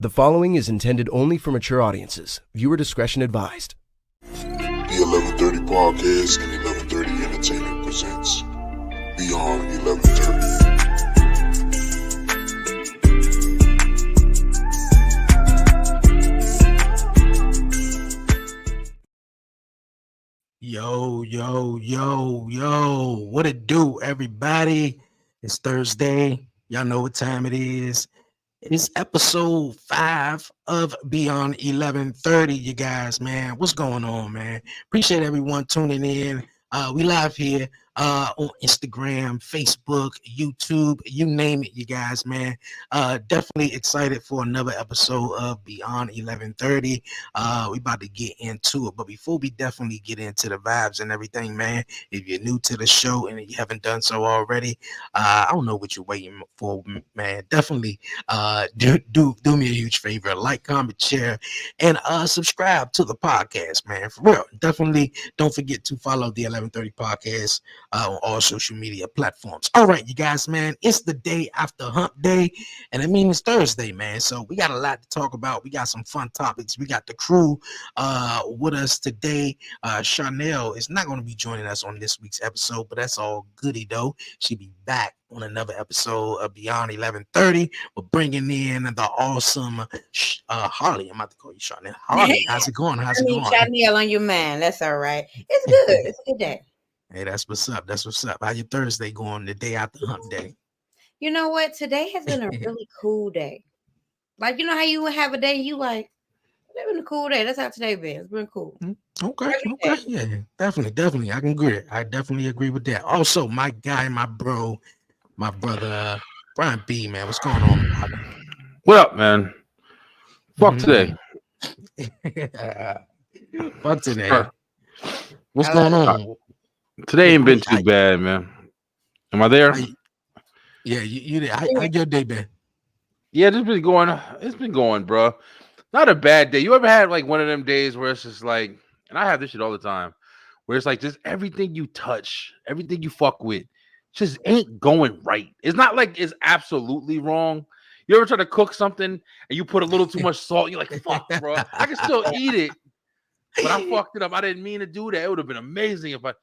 The following is intended only for mature audiences. Viewer discretion advised. The 1130 Podcast and 1130 Entertainment presents Beyond 1130. Yo. What it do, everybody? It's Thursday. Y'all know what time it is. It is episode 5 of Beyond 1130, you guys, man. What's going on, man? Appreciate everyone tuning in. We live here on Instagram, Facebook, YouTube, you name it, you guys, man. Definitely excited for another episode of Beyond 1130. We about to get into it, but before we definitely get into the vibes and everything, man, if you're new to the show and you haven't done so already, I don't know what you're waiting for, man. Definitely do me a huge favor, like, comment, share, and subscribe to the podcast, man. For real, definitely don't forget to follow the 1130 podcast on all social media platforms. All right, you guys, man, it's the day after Hump Day, and it means Thursday, man. So we got a lot to talk about. We got some fun topics. We got the crew with us today. Chanel is not going to be joining us on this week's episode, but that's all goody though. She'll be back on another episode of Beyond 1130. We're bringing in the awesome Harley. I'm about to call you Chanel. Harley, how's it going? Chanel on your man. That's all right. It's good. It's a good day. Hey, that's what's up. How your Thursday going the day after Hump Day? You know what? Today has been a really cool day. Like, you know how you would have a day you like, it's been a cool day. That's how today been. It's been cool. Okay. Yeah, definitely. I can agree. I definitely agree with that. Also, my guy, my bro, my brother, Brian B, man. What's going on, partner? What up, man? Fuck today. Fuck today. What's going on? Today ain't been too bad, man. Am I there? Yeah, you there. How your day been? Yeah, it's been going, bro. Not a bad day. You ever had like one of them days where it's just like, and I have this shit all the time, where it's like just everything you touch, everything you fuck with, just ain't going right. It's not like it's absolutely wrong. You ever try to cook something and you put a little too much salt? You're like, fuck, bro. I can still eat it, but I fucked it up. I didn't mean to do that. It would have been amazing if I.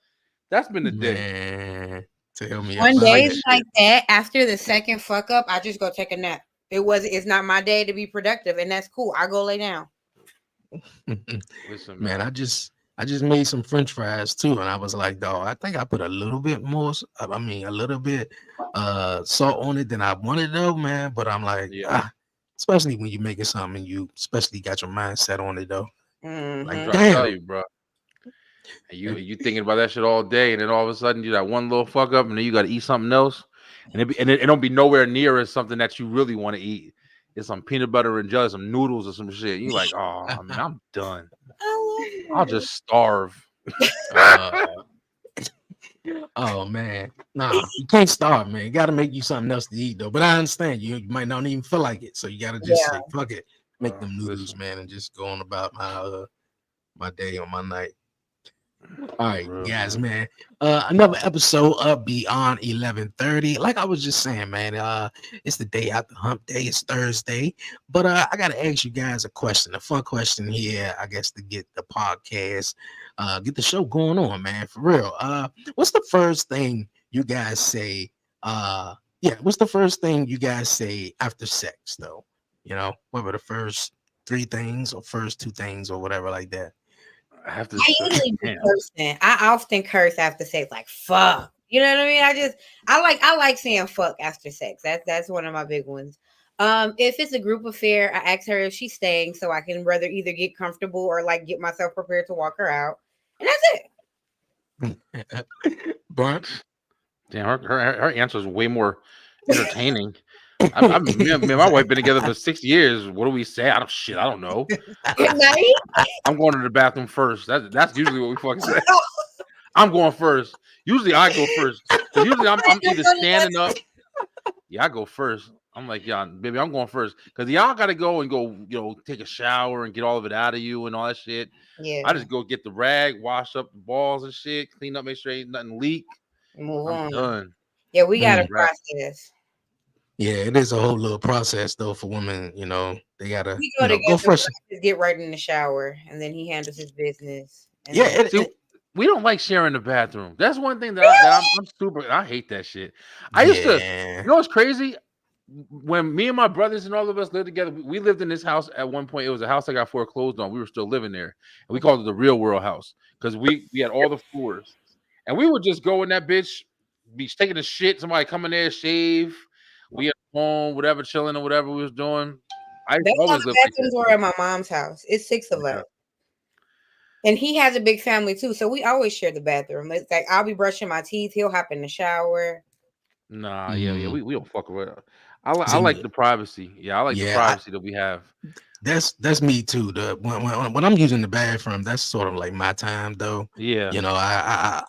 That's been the day. Man, tell me. One day like that, after the second fuck up, I just go take a nap. It's not my day to be productive, and that's cool. I go lay down. Listen, man, I just made some French fries too, and I was like, dog, I think I put a little bit salt on it than I wanted though, man. But I'm like, especially when you're making something and you especially got your mindset on it though. Mm-hmm. Like, damn, I tell you, bro. And you thinking about that shit all day, and then all of a sudden you that one little fuck up, and then you got to eat something else, and it don't be nowhere near as something that you really want to eat. It's some peanut butter and jelly, some noodles or some shit. You like, oh man, I'm done. I'll just starve. Oh man, nah, you can't starve, man. You got to make you something else to eat though. But I understand you might not even feel like it, so you got to just say fuck it, make them noodles, man, and just go on about my day or my night. All right, Real, guys, man. man. Another episode of Beyond 11:30. Like I was just saying, man, it's the day after Hump Day. It's Thursday. But I gotta ask you guys a question, a fun question here, I guess, to get the podcast, get the show going on, man. For real. What's the first thing you guys say? What's the first thing you guys say after sex, though? You know, what were the first three things or first two things or whatever like that? I have to I say, usually be damn. cursing. I often curse after sex, like fuck. You know what I mean? I like saying fuck after sex. That's one of my big ones. If it's a group affair, I ask her if she's staying so I can rather either get comfortable or like get myself prepared to walk her out. And that's it. But Damn, her answer is way more entertaining. Me and my wife been together for 6 years. What do we say? I don't know. Good night. I'm going to the bathroom first. That's usually what we fucking say. I'm going first. Usually I go first. Because usually I'm either standing up. Yeah, I go first. I'm like, yeah, baby, I'm going first. Because y'all got to go, take a shower and get all of it out of you and all that shit. Yeah. I just go get the rag, wash up the balls and shit, clean up, make sure ain't nothing leak. Move I'm on. done. Yeah, we got a Right. process. yeah, it is a whole little process though for women. They gotta We go together. go first. Just get right in the shower, and then he handles his business. And Yeah, then, See, we don't like sharing the bathroom. That's one thing that I'm super. I hate that shit. I used to. yeah. You know what's crazy? When me and my brothers and all of us lived together, we lived in this house at one point. It was a house that got foreclosed on. We were still living there, and we called it the real world house because we had all the floors, and we would just go in that bitch, be taking a shit. Somebody come in there, shave. We at home, whatever, chilling or whatever we was doing. I used to that's how always the live like bathrooms were that. at my mom's house. It's 6 of Yeah. us. And he has a big family too, so we always share the bathroom. It's like I'll be brushing my teeth, he'll hop in the shower. Nah, yeah, Mm. we don't fuck around. I like See, the privacy. Yeah, I like the yeah, privacy that we have. that's me too. When I'm using the bathroom, that's sort of like my time though. Yeah, I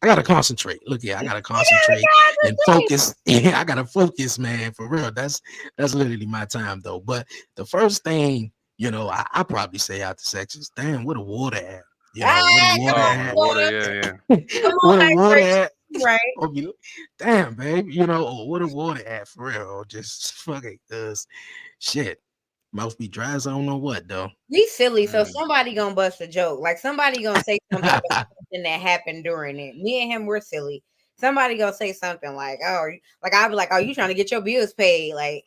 gotta concentrate. Look, yeah, I gotta concentrate and focus. Yeah, I gotta focus, man, for real. That's literally my time though. But the first thing, I probably say after sex is, damn, where the water at? Where the water oh, the at? water. Yeah. Come Where on, the water hydration, at? right? Or be, damn, babe, or where the water at for real? Or just fuck it, cause shit, mouth be dry as I don't know what though. We silly, so Mm. somebody gonna bust a joke. Like somebody gonna say something about something that happened during it. Me and him, we're silly. Somebody gonna say something like, "Oh," like I'll be like, "Oh, you trying to get your bills paid?" Like,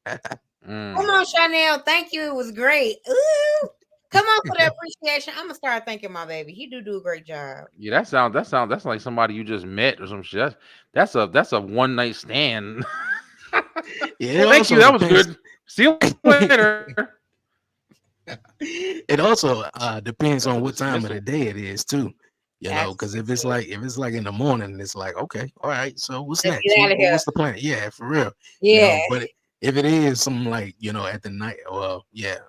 come on, Chanel, thank you. It was great. Ooh, come on for the appreciation. I'm gonna start thanking my baby. He do a great job. Yeah, that's like somebody you just met or some shit. That's a one night stand. Yeah, it Thank you. also That was depends. good. See you later. It also depends on That's a what time of the dismissal. day it is too. Because if it's like in the morning, it's like, okay, all right. So what's Let's next? get out of here. What's the plan? Yeah, for real. Yeah. But if it is something like at the night, or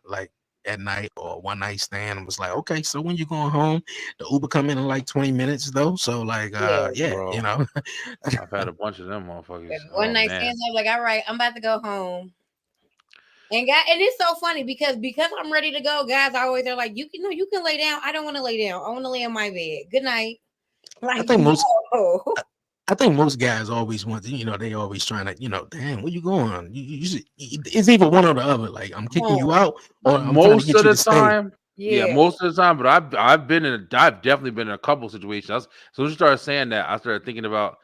like at night or one night stand, I was like, okay, so when you going home, the Uber come in like 20 minutes though. So like, Yeah. Bro, I've had a bunch of them motherfuckers. One Oh night man. stands. I'm like, all right, I'm about to go home. And it's so funny because I'm ready to go, guys always are like, you can lay down. I don't want to lay down. I want to lay in my bed. Good night. Like, no. I think most guys always want to, they always trying to, damn, where you going? It's either one or the other. Like, I'm kicking you out, or I'm trying to Most get of you the to stay. time, yeah, most of the time. But I've definitely been in a couple situations. So when you started saying that, I started thinking about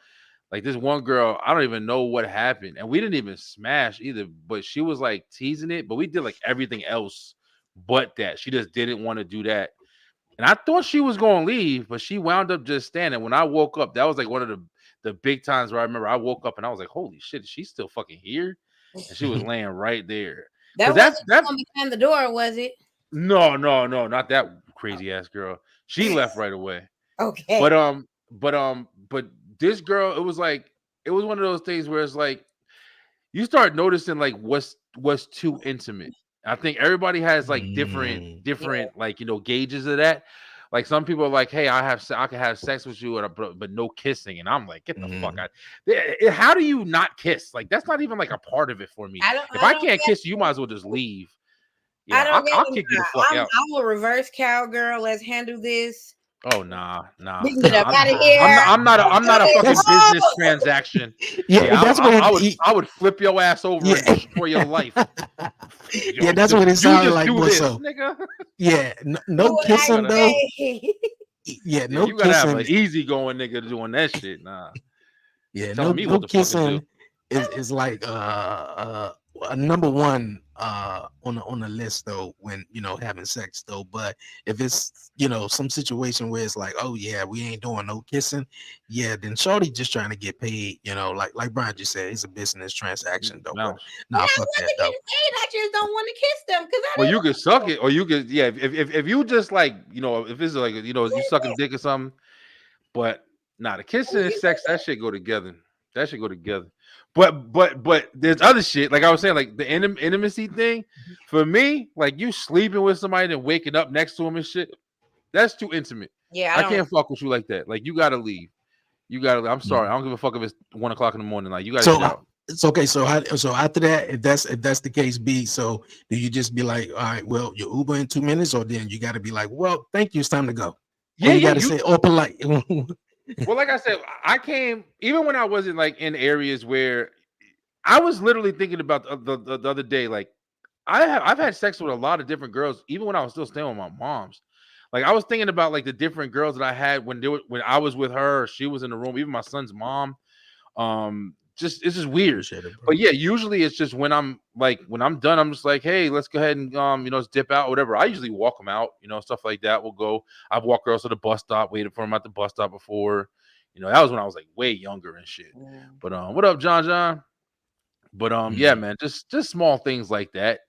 like this one girl. I don't even know what happened, and we didn't even smash either. But she was like teasing it, but we did like everything else but that. She just didn't want to do that, and I thought she was going to leave, but she wound up just standing. When I woke up, that was like one of the big times where I remember I woke up and I was like, "Holy shit, she's still fucking here," and she was laying right there. That wasn't the one behind the door, was it? No, not that crazy ass girl. She left right away. Okay. But this girl, it was one of those things where it's like you start noticing like what's too intimate. I think everybody has like different like gauges of that. Like some people are like, "Hey, I can have sex with you, but no kissing," and I'm like, "Get the fuck out!" How do you not kiss? Like that's not even like a part of it for me. If I can't kiss you, you might as well just leave. I Yeah, don't get I'll it. kick you the Nah. fuck out. I'm a reverse cowgirl. Let's handle this. Oh nah. We can get up I'm out of here. I'm not a fucking That's- business Oh! transaction. yeah, that's what I would flip your ass over and yeah. destroy your life. Yeah, that's what it You sounded just like do more this, so. nigga. Yeah, Do no what I kissing though. say. Yeah, Yeah, no you gotta have kissing. an easygoing nigga doing that shit. Nah, Yeah, telling me no what the fuck to do. kissing is like number one on the list though when having sex though. But if it's some situation where it's like, oh yeah, we ain't doing no kissing, yeah, then shorty just trying to get paid, like Brian just said, it's a business transaction though. But Bounce. And nah, I fuck that wasn't though. getting paid. I just don't want to kiss them because I Or didn't you want could suck it, or you could if you just like if it's like you sucking to. dick or something. But nah, the kissing and sex, that shit go together. That should go together. But there's other shit. Like I was saying, like the intimacy thing. For me, like you sleeping with somebody and waking up next to them and shit, that's too intimate. Yeah, I can't fuck with you like that. Like you gotta leave. You gotta. I'm sorry. I don't give a fuck if it's 1 o'clock in the morning. Like you gotta So get out. it's okay. So after that, if that's the case, B. So do you just be like, all right, well, your Uber in 2 minutes, or then you got to be like, well, thank you, it's time to go. Yeah, Or you yeah. got to say, oh, polite. Well, like I said, I came even when I wasn't like in areas where I was literally thinking about the other day. Like I've had sex with a lot of different girls, even when I was still staying with my mom's. Like I was thinking about like the different girls that I had when I was with her, or she was in the room, even my son's mom. Just it's just weird. Appreciate it, bro. But yeah, usually it's just when I'm done, I'm just like, hey, let's go ahead and just dip out, whatever. I usually walk them out, stuff like that. We'll go. I've walked girls to the bus stop, waited for them at the bus stop before. That was when I was like way younger and shit. But what up, John? But yeah, man, just small things like that.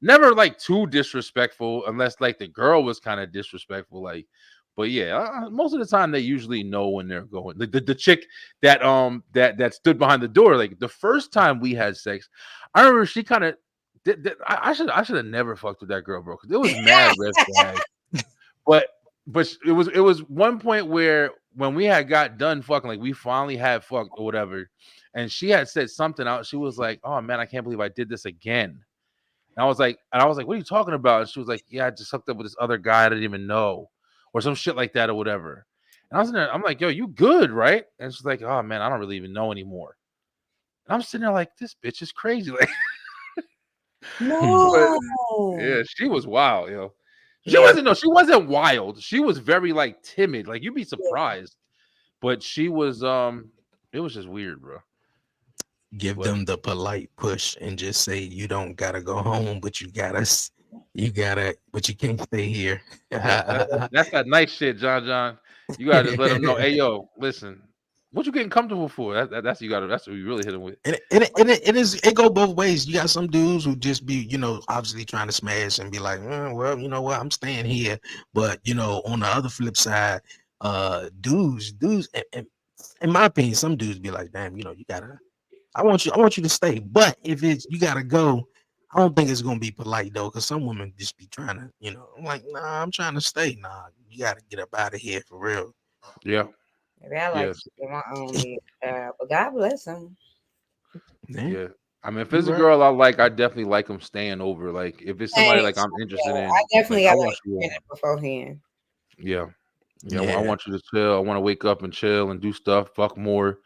Never like too disrespectful unless like the girl was kind of disrespectful, like. But yeah, most of the time they usually know when they're going. The chick that that stood behind the door, like the first time we had sex, I remember she kind of I should have never fucked with that girl, bro, because it was mad red flag. But it was one point where when we had got done fucking, like we finally had fucked or whatever, and she had said something out. She was like, "Oh man, I can't believe I did this again." And I was like, "What are you talking about?" And she was like, "Yeah, I just hooked up with this other guy I didn't even know." Or some shit like that or whatever. And I was in there, I'm like, yo, you good, right? And she's like, oh man, I don't really even know anymore. And I'm sitting there like, this bitch is crazy. Like, No. yeah, she was wild, yo. She Yeah. wasn't wild. She was very like timid. Like you'd be surprised. But she was it was just weird, bro. Give them the polite push and just say you don't gotta go home, but but you can't stay here. That's that nice shit, John. You gotta just let them know, hey yo, listen, what you getting comfortable for? That's what you really hit them with. And it go both ways. You got some dudes who just be, obviously trying to smash and be like, well, you know what, I'm staying here. But on the other flip side, dudes, in my opinion, some dudes be like, damn, I want you to stay. But if you gotta go, I don't think it's gonna be polite though, because some women just be trying to, I'm like, nah, I'm trying to stay. Nah, you gotta get up out of here for real. Yeah. Maybe I like to get my own bed, but God bless them. Yeah. I mean, if it's a girl I like, I definitely like them staying over. Like, if it's somebody like I'm interested in, I definitely I got want you beforehand. Yeah. I want you to chill. I want to wake up and chill and do stuff. Fuck more.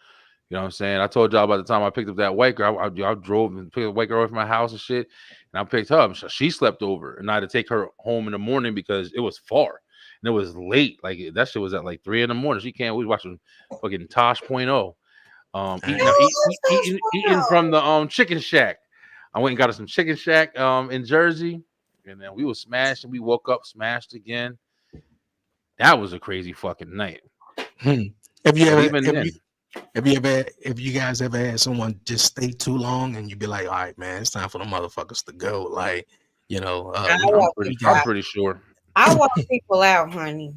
You know what I'm saying? I told y'all by the time I picked up that white girl, I drove and picked the white girl away from my house and shit. And I picked her up. So she slept over. And I had to take her home in the morning because it was far. And it was late. Like that shit was at like 3 a.m. She can't. We was watching fucking Tosh.0. Eating from the chicken shack. I went and got us some chicken shack in Jersey. And then we was smashed and we woke up smashed again. That was a crazy fucking night. Have you guys ever had someone just stay too long and you be like, all right, man, it's time for the motherfuckers to go? Like, I'm pretty sure. I walk people out, honey.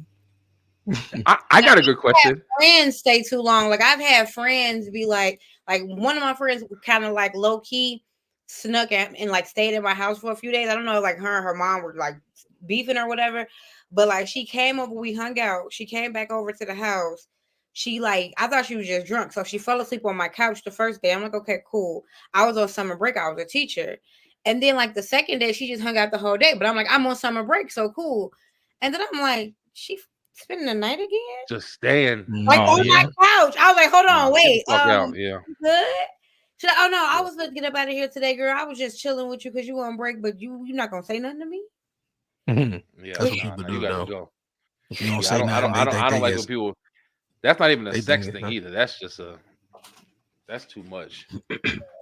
I got a good question. Friends stay too long. Like I've had friends be like one of my friends kind of like low key snuck at and like stayed in my house for a few days. I don't know, like her and her mom were like beefing or whatever, but like she came over, we hung out. She came back over to the house. She I thought she was just drunk, so she fell asleep on my couch the first day. I'm like, okay, cool. I was on summer break. I was a teacher, And then like the second day, she just hung out the whole day. But I'm like, I'm on summer break, so cool. And then I'm like, she spending the night again? Just staying. Like No, on yeah. my couch. I was like, hold Nah, on, get wait. the fuck out. Yeah. You good? She's like, oh no, I Yeah. was supposed to get up out of here today, girl. I was just chilling with you because you on break, but you're not gonna say nothing to me. Mhm. Yeah. That's what Nah, people you do got to though. go. If you don't Yeah. I say don't. I don't. nothing, I they don't. think I they don't like when just people. That's not even a they sex think it's thing not. either. That's just a. That's too much.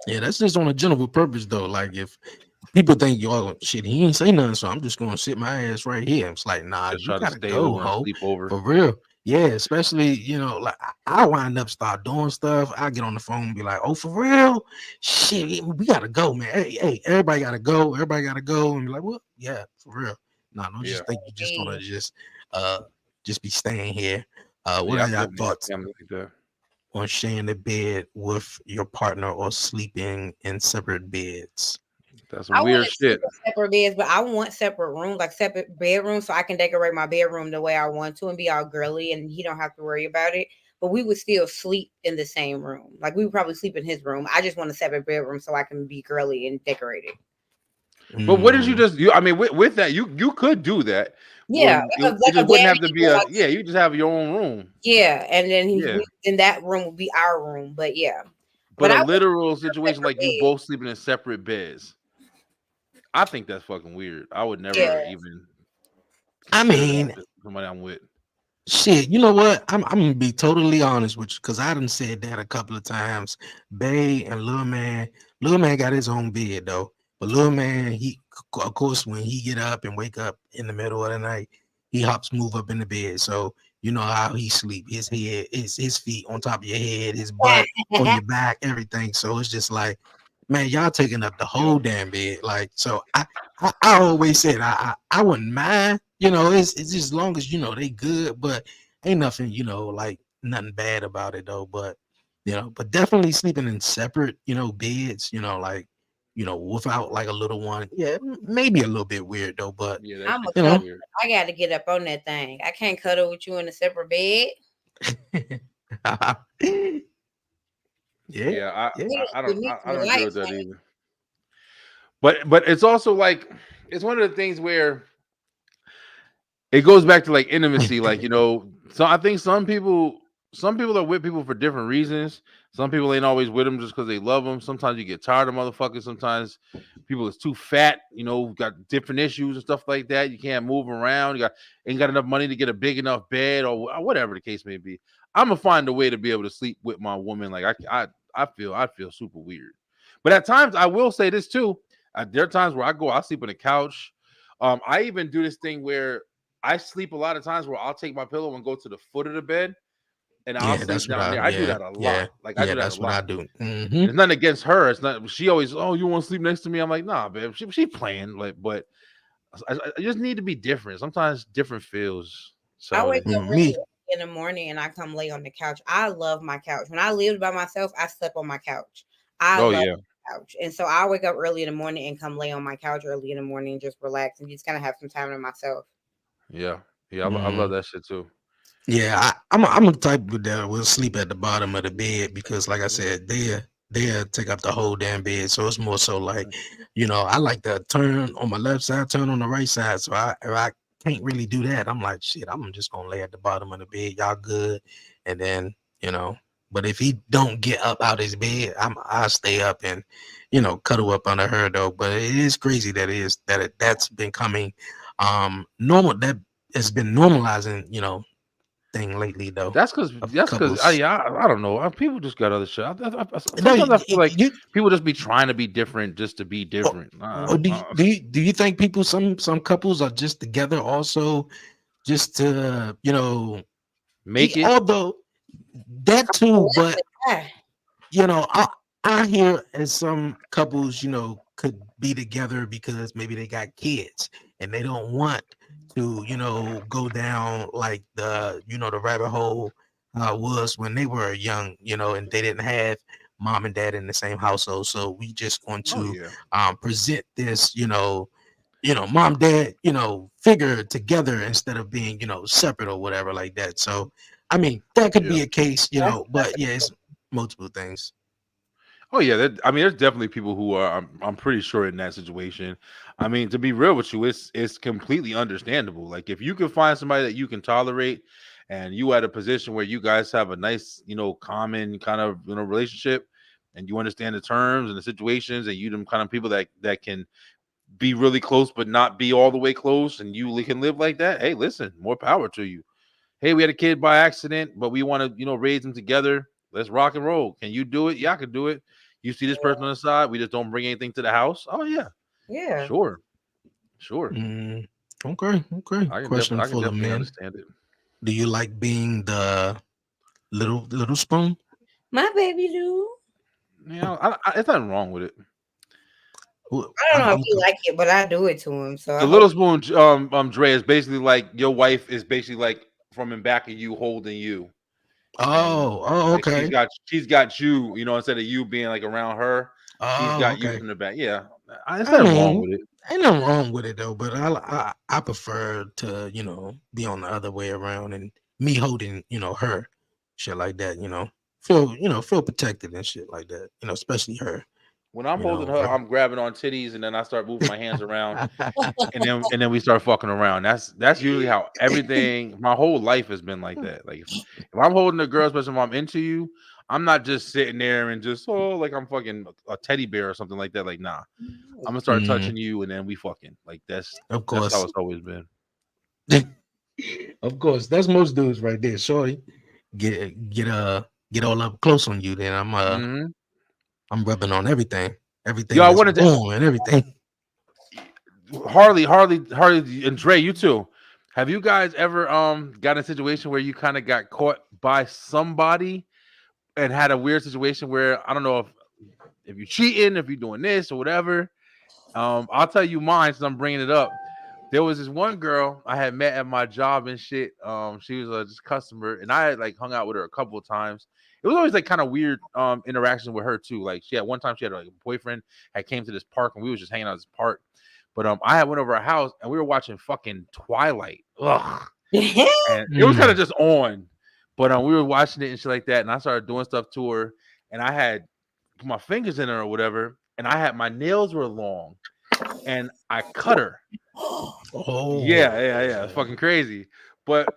Yeah, that's just on a general purpose though. Like if people think, oh shit, he ain't say nothing, so I'm just gonna sit my ass right here. It's like, nah, Just you try to gotta stay go, over and ho, sleep over. for real. Yeah, especially like I wind up start doing stuff. I get on the phone and be like, oh, for real, shit, we gotta go, man. Hey, everybody gotta go. Everybody gotta go, and be like, well, yeah, for real. Nah, don't Yeah. just think you just gonna Hey. just be staying here. What Yeah. are I've y'all lived in thoughts families like that. on sharing the bed with your partner or sleeping in separate beds? That's I some want weird to sleep shit. in separate beds, but I want separate rooms, like separate bedrooms, so I can decorate my bedroom the way I want to and be all girly, and he don't have to worry about it. But we would still sleep in the same room. Like we would probably sleep in his room. I just want a separate bedroom so I can be girly and decorated. But what did you Mm, just? I mean, with that, you could do that. Yeah, It like a just wouldn't have to daddy be room. a. Like, Yeah, you just have your own room. yeah, and then Yeah. then that room would be our room. But yeah, But but a I would literal prefer situation separate like you beds. both sleeping in separate beds, I think that's fucking weird. I would Yeah, never even I consider that mean, to somebody I'm with. shit, you know what? I'm gonna be totally honest with you because I done said that a couple of times. Bay and Lil Man got his own bed though. But Lil Man, of course, when he get up and wake up in the middle of the night, he hops, move up in the bed. So you know how he sleep. His head, his feet on top of your head, his butt on your back, everything. So it's just like, man, y'all taking up the whole damn bed. Like, so I always said I wouldn't mind, it's just as long as they good, but ain't nothing, like nothing bad about it though. But but definitely sleeping in separate, beds, like without like a little one. Yeah, maybe a little bit weird though, but Yeah, that I'm a shit you kind of know. cuddle. weird. I got to get up on that thing. I can't cuddle with you in a separate bed. Yeah, Yeah, yeah. With me I for don't agree life. with that either. But it's also like it's one of the things where it goes back to like intimacy. Like so I think some people are with people for different reasons. Some people ain't always with them just because they love them. Sometimes you get tired of motherfuckers. Sometimes people is too fat. Got different issues and stuff like that. You can't move around. Ain't got enough money to get a big enough bed or whatever the case may be. I'm gonna find a way to be able to sleep with my woman. Like I feel super weird. But at times I will say this too. There are times where I sleep on the couch. I even do this thing where I sleep a lot of times where I'll take my pillow and go to the foot of the bed and I'll Yeah, sleep that's what down there. I do yeah, that a lot. yeah, Like I yeah, do that a that's what I lot. do. And it's nothing against her. It's not. She always, oh, you want to sleep next to me? I'm like, nah, babe. She playing. Like, but I just need to be different. Sometimes different feels. I So it wake is. up Me. really early in the morning and I come lay on the couch. I love my couch. When I lived by myself, I slept on my couch. I Oh love yeah, my couch. And so I wake up early in the morning and come lay on my couch early in the morning and just relax and just kind of have some time to myself. yeah, yeah. I love Mm. that shit too. Yeah, I'm a type that will sleep at the bottom of the bed because, like I said, they take up the whole damn bed. So it's more so like, I like to turn on my left side, turn on the right side. So if I can't really do that, I'm like, shit, I'm just gonna lay at the bottom of the bed. Y'all good, and then But if he don't get up out his bed, I'll stay up and cuddle up under her though. But it is crazy that's been coming normal. That has been normalizing, thing lately though of That's because couples. I don't know. People just got other shit. No, Sometimes I feel like you people just be trying to be different just to be or, different. or do you think people some couples are just together also just to Make it. although that too, but Ah, you know, I I hear as some couples, could be together because maybe they got kids and they don't want to, go down like the rabbit hole was when they were young, and they didn't have mom and dad in the same household. So we just going Oh to yeah. present this, mom, dad, figure together instead of being, separate or whatever like that. So I mean, that could Yeah. be a case, that's but yeah, it's multiple things. Oh yeah, I mean, there's definitely people who are. I'm pretty sure in that situation. I mean, to be real with you, it's completely understandable. Like if you can find somebody that you can tolerate, and you at a position where you guys have a nice, common kind of relationship, and you understand the terms and the situations, and you them kind of people that can be really close but not be all the way close, and you can live like that. Hey, listen, more power to you. Hey, we had a kid by accident, but we want to, raise them together. Let's rock and roll. Can you do it? Yeah, I can do it. You see this person on the side, we just don't bring anything to the house. Oh yeah, Yeah. sure. Okay. Question I can full of definitely men. understand it. Do you like being the little spoon? My baby do. It's nothing wrong with it. I don't know if he like it, but I do it to him. So I The hope. little spoon, Dre, is basically like your wife is basically like from in back of you holding you. And like Okay. she's got you, instead of you being like around her, she's Oh, got you okay. from the back. Yeah, there's I nothing wrong mean, with it. ain't nothing wrong with it though, but I prefer to, be on the other way around and me holding, her, shit like that, feel protected and shit like that, especially her, When I'm you holding know. her, I'm grabbing on titties, and then I start moving my hands around, and then we start fucking around. That's usually how everything. My whole life has been like that. Like if I'm holding a girl, especially if I'm into you, I'm not just sitting there and just like I'm fucking a teddy bear or something like that. Like nah, I'm gonna start Mm, touching you, and then we fucking. Like that's of that's how course. it's always been. Of course, that's most dudes right there. Shorty, get all up close on you. Then Hmm. I'm rubbing on Yo, everything I that's wanted to warm and everything. Harley, and Dre, you too. Have you guys ever got in a situation where you kind of got caught by somebody and had a weird situation where I don't know if you're cheating, if you're doing this or whatever? I'll tell you mine since I'm bringing it up. There was this one girl I had met at my job and shit. She was a just customer, and I had like hung out with her a couple of times. It was always like kind of weird interaction with her too. Like she had like a boyfriend had came to this park and we was just hanging out at this park. But I had went over her house and we were watching fucking Twilight. Ugh. And it was kind of Mm. just on. But we were watching it and shit like that. And I started doing stuff to her. And I had put my fingers in her or whatever. And I had my nails were long. And I cut her. Yeah. It's fucking crazy. But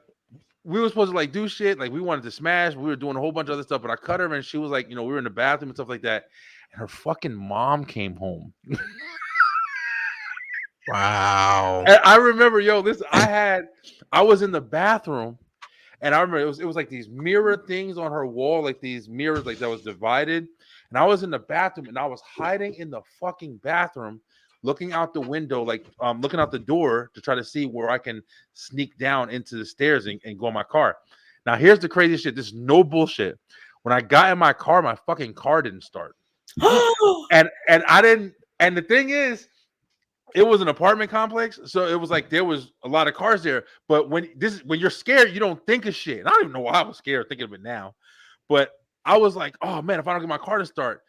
we were supposed to like do shit. Like we wanted to smash. We were doing a whole bunch of other stuff. But I cut her and she was like, we were in the bathroom and stuff like that. And her fucking mom came home. Wow. And I remember, listen, I was in the bathroom and I remember it was like these mirror things on her wall, like these mirrors, like that was divided. And I was in the bathroom and I was hiding in the fucking bathroom, looking out the window, like looking out the door to try to see where I can sneak down into the stairs and go in my car. Now, here's the crazy shit. This is no bullshit. When I got in my car, my fucking car didn't start. and I didn't, and the thing is, it was an apartment complex, so it was like there was a lot of cars there. But when you're scared, you don't think of shit. And I don't even know why I was scared thinking of it now. But I was like, oh man, if I don't get my car to start.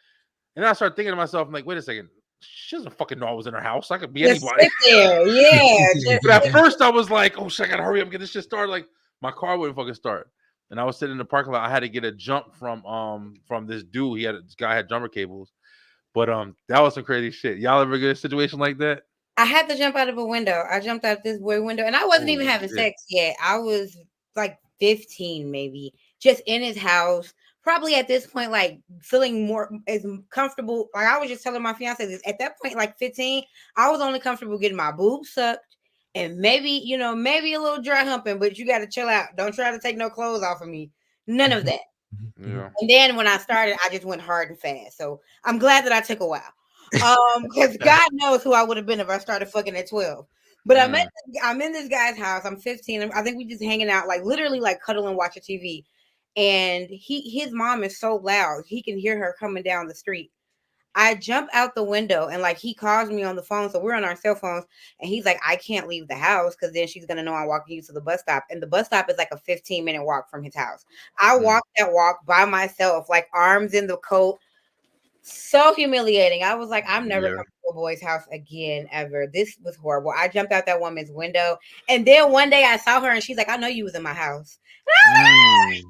And then I started thinking to myself, I'm like, wait a second, she doesn't fucking know I was in her house. I could be Just anybody. sit there. Yeah. Just But at first I was like, oh shit, I gotta hurry up and get this shit started. Like my car wouldn't fucking start. And I was sitting in the parking lot. I had to get a jump from this dude. This guy had jumper cables. But that was some crazy shit. Y'all ever get a situation like that? I had to jump out of a window. I jumped out this boy window and I wasn't even Oh having shit. sex yet. I was like 15, maybe, just in his house. Probably at this point, like feeling more as comfortable. Like I was just telling my fiance this at that point, like 15, I was only comfortable getting my boobs sucked and maybe, maybe a little dry humping, but you got to chill out. Don't try to take no clothes off of me. None of that. Yeah. And then when I started, I just went hard and fast. So I'm glad that I took a while. Because God knows who I would have been if I started fucking at 12. But I'm in this guy's house. I'm 15. I think we just hanging out, like literally like cuddling, watching TV. And his mom is so loud, he can hear her coming down the street. I jump out the window and like he calls me on the phone. So we're on our cell phones and he's like, I can't leave the house because then she's gonna know I'm walking you to the bus stop. And the bus stop is like a 15-minute walk from his house. I walked that walk by myself, like arms in the coat. So humiliating. I was like, I'm never coming to a boy's house again, ever. This was horrible. I jumped out that woman's window. And then one day I saw her and she's like, I know you was in my house. Mm.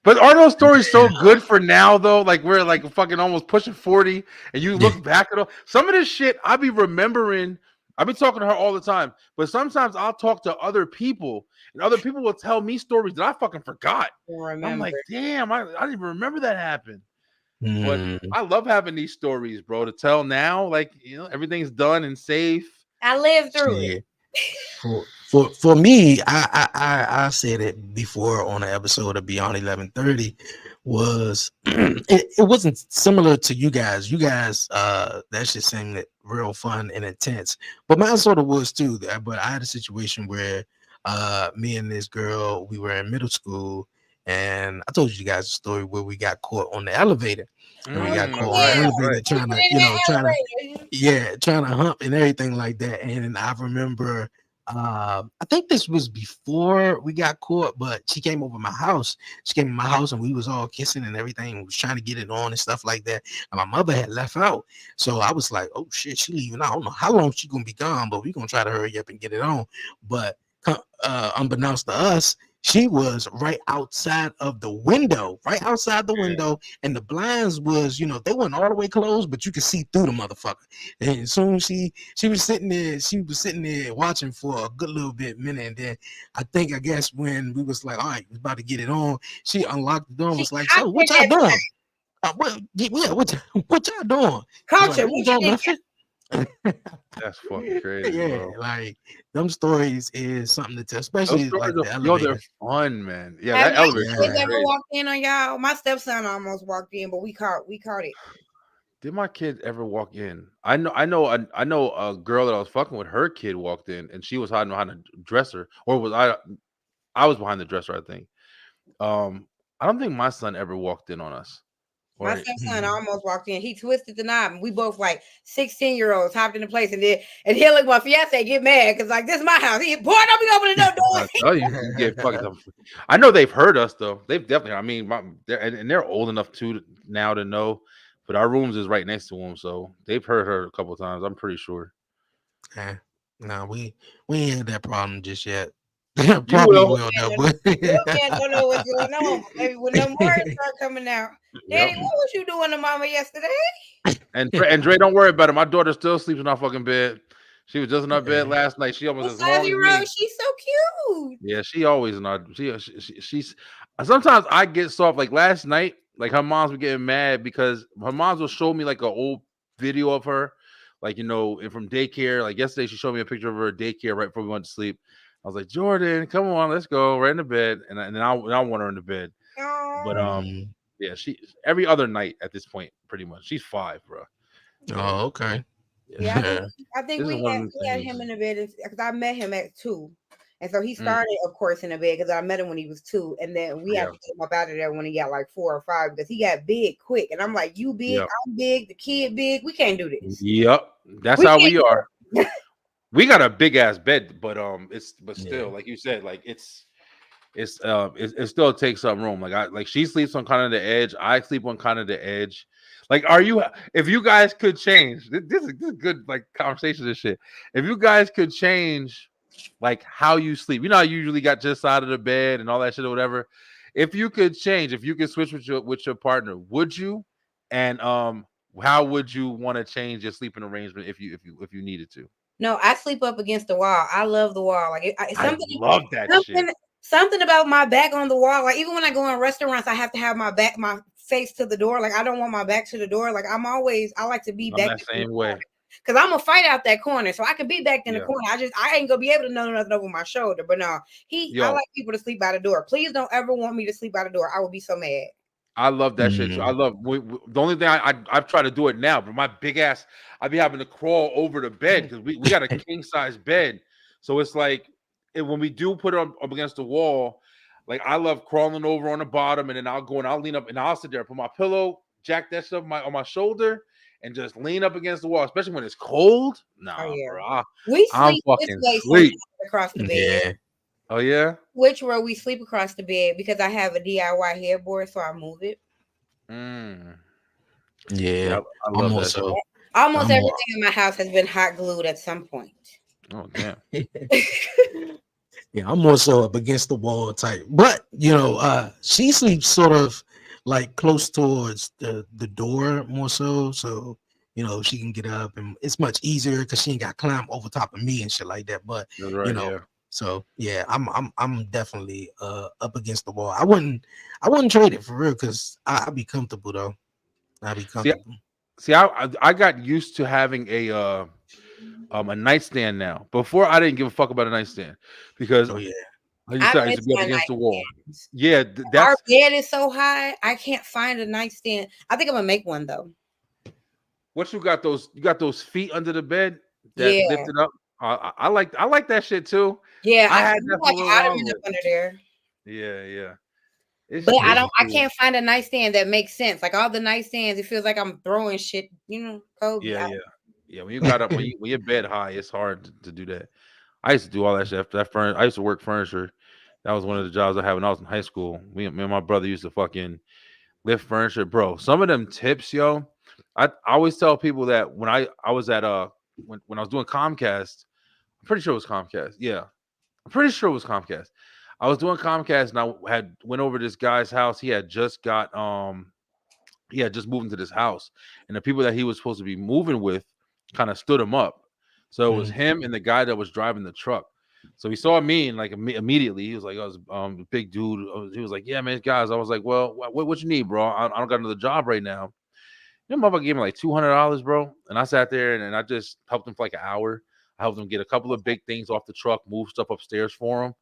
But are those stories so good for now though? Like we're like fucking almost pushing 40, and you look back at all some of this shit. I be remembering. I've been talking to her all the time, but sometimes I'll talk to other people, and other people will tell me stories that I fucking forgot. I'm Remember. like, damn, I didn't even remember that happened. But Mm, I love having these stories, bro, to tell now. Like, everything's done and safe. I lived through yeah. it. For me, I said it before on an episode of Beyond 1130 was it wasn't similar to you guys. You guys that shit seemed real fun and intense. But mine sort of was too. But I had a situation where me and this girl, we were in middle school, and I told you guys a story where we got caught on the elevator. And we got caught on the Right, Yeah, elevator right. trying to, sleeping in that trying to elevator. trying to hump and everything like that. And I remember, I think this was before we got caught, but she came over my house. She came to my house and we was all kissing and everything. We was trying to get it on and stuff like that. And my mother had left out. So I was like, oh shit, she leaving. I don't know how long she gonna be gone, but we gonna try to hurry up and get it on. But unbeknownst to us, she was right outside of the window, right outside the window, and the blinds was, they weren't all the way closed, but you could see through the motherfucker. And soon she was sitting there watching for a good little minute, and then I guess when we was like, all right, we about to get it on, she unlocked the door and She was like, so cocked what it y'all at doing? What y'all doing? I was culture. like, we What ain't you doing did? nothing. That's fucking crazy, Yeah, bro. like them stories is something to tell, Those especially stories like are, the they're elevator. fun, man. Yeah, Have that y'all elevator shit Yeah. was kids ever crazy. walked in on y'all? My stepson almost walked in, but we caught it. Did my kids ever walk in? I know a girl that I was fucking with. Her kid walked in, and she was hiding behind a dresser, or was I? I was behind the dresser, I think. I don't think my son ever walked in on us. My Or stepson almost walked in. He twisted the knob, and we both like 16-year-olds hopped into place, and he like my fiance get mad because like this is my house. He boy, don't be opening no I doors. tell you, you get fucked up. I know they've heard us though. They've definitely. I mean, they're old enough now to know. But our rooms is right next to them, so they've heard her a couple times. I'm pretty sure. Yeah. No, we ain't had that problem just yet. You Probably will. will though, Man, but you man don't know what's going on. Maybe when the more start coming out, Daddy, Yep. what was you doing to Mama yesterday? And Dre, don't worry about it. My daughter still sleeps in our fucking bed. She was just in our bed yeah. last night. She almost Well, as long as 5-year-old, me. she's so cute. Yeah, she always in our. She's. Sometimes I get soft. Like last night, like her moms were getting mad because her moms will show me like an old video of her, like and from daycare. Like yesterday, she showed me a picture of her at daycare right before we went to sleep. I was like, Jordan, come on, let's go right in the bed, and then I want her in the bed. But Oh, yeah, she every other night at this point, pretty much. She's 5, bro. So Oh, okay. yeah, yeah. I think this is we one had of the we had things. him in the bed because I met him at 2, and so he Mm, started, of course, in the bed because I met him when he was 2, and then we had yeah, to get him up out of there when he got like 4 or 5 because he got big quick, and I'm like, you big, yeah, I'm big, the kid big, we can't do this. yep. That's We how can't we do are. it. We got a big ass bed, but Yeah. still, like you said, like it still takes some room. Like she sleeps on kind of the edge. I sleep on kind of the edge. Like, if you guys could change, this is good like conversation and shit. If you guys could change like how you sleep, how you usually got just side of the bed and all that shit or whatever. If you could change, if you could switch with your partner, would you? And how would you want to change your sleeping arrangement if you needed to? No, I sleep up against the wall. I love the wall. Like I love that shit. something, something about my back on the wall. Like even when I go in restaurants, I have to have my face to the door. Like I don't want my back to the door. Like I like to be I'm back that in the same corner way. because I'm gonna fight out that corner, so I can be back in the Yeah. corner. I ain't gonna be able to know nothing over my shoulder. But no, I Yo, like people to sleep by the door. Please don't ever want me to sleep by the door. I will be so mad. I love that shit too. I love the only thing I've tried to do it now, but my big ass, I be having to crawl over the bed because we got a king size bed. So it's like when we do put it up against the wall, like I love crawling over on the bottom and then I'll go and I'll lean up and I'll sit there, put my pillow, jack that stuff on my shoulder, and just lean up against the wall, especially when it's cold. Oh Nah, yeah, bro. we I'm sleep this fucking way sometimes sleep. across the bed. Yeah. Oh yeah. Which where we sleep across the bed because I have a DIY headboard, so I move it. Mm. Yeah. Yeah, I I'm love that shit. also Almost I'm everything in my house has been hot glued at some point. Oh damn. Yeah, I'm more so up against the wall type. But she sleeps sort of like close towards the door more so. So she can get up and it's much easier because she ain't got to climb over top of me and shit like that. But That's you right. know, Yeah. so yeah, I'm definitely up against the wall. I wouldn't trade it for real because I'd be comfortable though. I'd be See, comfortable. I got used to having a nightstand now. Before I didn't give a fuck about a nightstand because Oh yeah. like you I said, I used to miss be up my against the wall. nightstands. Yeah, Our that's bed is so high, I can't find a nightstand. I think I'm gonna make one though. what you got. You got those feet under the bed that Yeah, lifted up. I like that shit too. yeah. I I had feel that for like a little while, ottoman up but under there. yeah, yeah. It's But Yeah. it's I cool. can't find a nightstand that makes sense. Like all the nightstands, it feels like I'm throwing shit. Kobe. Yeah, yeah, yeah. When you got up, when you're bed high, it's hard to do that. I used to do all that shit. After that I used to work furniture. That was one of the jobs I had when I was in high school. Me and my brother used to fucking lift furniture, bro. Some of them tips, yo. I always tell people that when I was at when I was doing Comcast, I'm pretty sure it was Comcast. Yeah, I'm pretty sure it was Comcast. I was doing Comcast and I had went over to this guy's house. He had just moved into this house, and the people that he was supposed to be moving with kind of stood him up. So it was Mhm. him and the guy that was driving the truck. So he saw me and like immediately he was like, "I was a big dude." He was like, "Yeah, man, guys." I was like, "Well, what you need, bro? I don't got another job right now." You know, motherfucker gave me like $200, bro. And I sat there and I just helped him for like an hour. I helped him get a couple of big things off the truck, move stuff upstairs for him.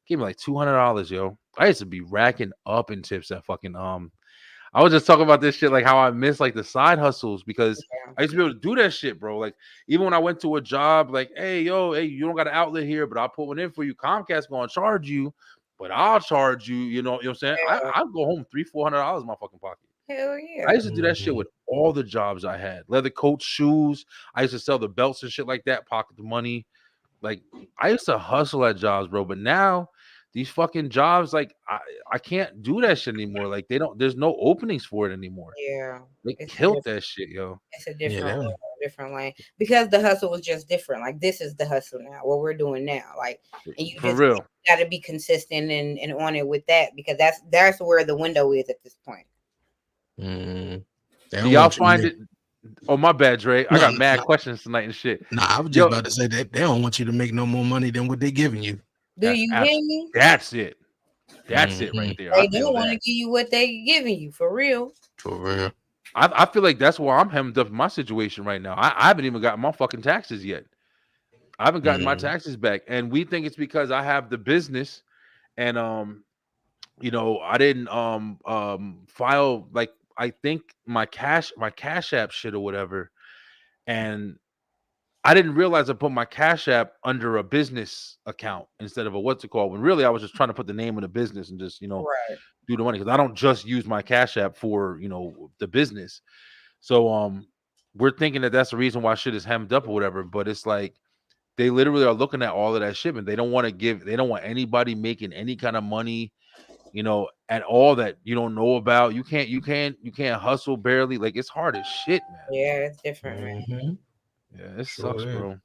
Gave me like $200, yo. I used to be racking up in tips at fucking I was just talking about this shit, like how I miss like the side hustles because I used to be able to do that shit, bro. Like even when I went to a job, like, hey, you don't got an outlet here, but I'll put one in for you. Comcast gonna charge you, but I'll charge you. You know what I'm saying? I'll go home $300-$400 in my fucking pocket. Hell I yeah. used to do that shit with all the jobs I had. Leather coats, shoes. I used to sell the belts and shit like that, pocket the money. Like I used to hustle at jobs, bro. But now these fucking jobs, like I can't do that shit anymore. Like there's no openings for it anymore. Yeah. They It's a killed different that shit, yo. it's a Yeah, different that world, different lane. Because the hustle was just different. Like this is the hustle now, what we're doing now. Like and you For just real. gotta be consistent and on it with that because that's where the window is at this point. they Do don't y'all want you to find make it? Oh my bad, Dre. I no, got no, mad no. questions tonight and shit. I was just Yo, about to say that they don't want you to make no more money than what they're giving you. Do that's you abs- hear me? that's it. That's it right Mhm. there. I They feel don't want to that. give you what they giving you for real. For real. I feel like that's why I'm hemmed up in my situation right now. I haven't even gotten my fucking taxes yet. I haven't gotten my Mhm. taxes back, and we think it's because I have the business, and I didn't file like I think my cash app shit or whatever, and I didn't realize I put my cash app under a business account instead of a what's it called. When really I was just trying to put the name of the business and just Right. do the money because I don't just use my cash app for the business. So we're thinking that that's the reason why shit is hemmed up or whatever, but it's like they literally are looking at all of that shit and they don't want to they don't want anybody making any kind of money, at all that you don't know about. You can't hustle barely. Like it's hard as shit, man. Yeah, it's different, man. Mhm. Yeah, it sucks, Sure is. bro.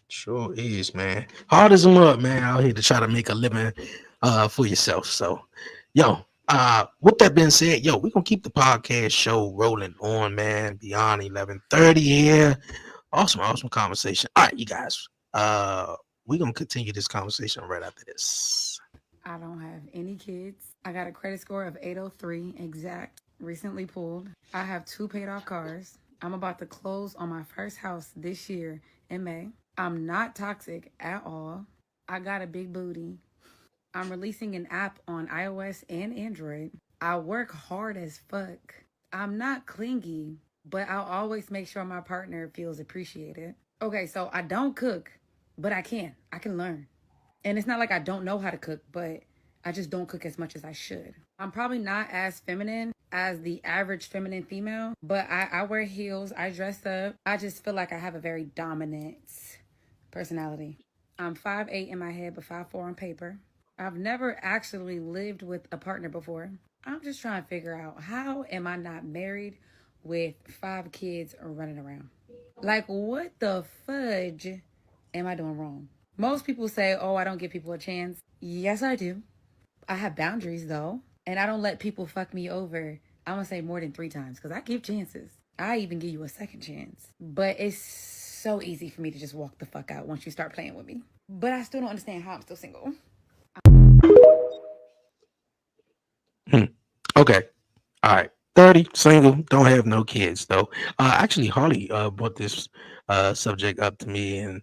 Sure is, man. Hard as a mud, man, out here to try to make a living for yourself. So, with that being said, we're gonna keep the podcast show rolling on, man, beyond 11:30 here. Awesome conversation. All right, you guys. We're gonna continue this conversation right after this. I don't have any kids. I got a credit score of 803 exact, recently pulled. I have 2 paid off cars. I'm about to close on my first house this year in May. I'm not toxic at all. I got a big booty. I'm releasing an app on iOS and Android. I work hard as fuck. I'm not clingy, but I'll always make sure my partner feels appreciated. Okay, so I don't cook, but I can. I can learn. And it's not like I don't know how to cook, but I just don't cook as much as I should. I'm probably not as feminine as the average feminine female, but I wear heels, I dress up. I just feel like I have a very dominant personality. I'm 5'8" in my head, but 5'4" on paper. I've never actually lived with a partner before. I'm just trying to figure out how am I not married with 5 kids running around? Like, what the fudge am I doing wrong? Most people say, oh, I don't give people a chance. Yes, I do. I have boundaries though, and I don't let people fuck me over. I'm gonna say more than 3 times because I give chances. I even give you a second chance. But it's so easy for me to just walk the fuck out once you start playing with me. But I still don't understand how I'm still single. Okay. All right. 30, single, don't have no kids though. Actually, Harley brought this subject up to me, and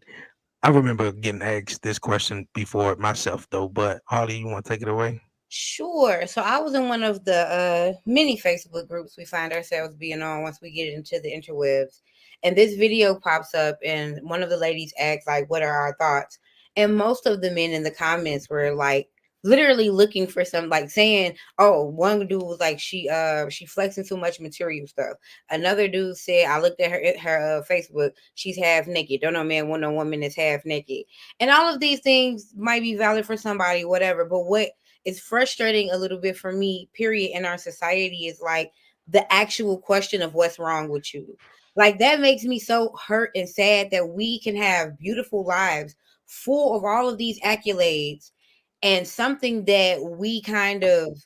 I remember getting asked this question before myself though. But Harley, you want to take it away? Sure. So I was in one of the many Facebook groups we find ourselves being on once we get into the interwebs. And this video pops up, and one of the ladies asks, like, what are our thoughts? And most of the men in the comments were like, literally looking for some, like saying, oh, one dude was like, she flexing too much material stuff. Another dude said, I looked at her Facebook, she's half naked. Don't know man want no woman that's half naked. And all of these things might be valid for somebody, whatever. But what is frustrating a little bit for me, period, in our society is like the actual question of what's wrong with you. Like that makes me so hurt and sad that we can have beautiful lives full of all of these accolades, and something that we kind of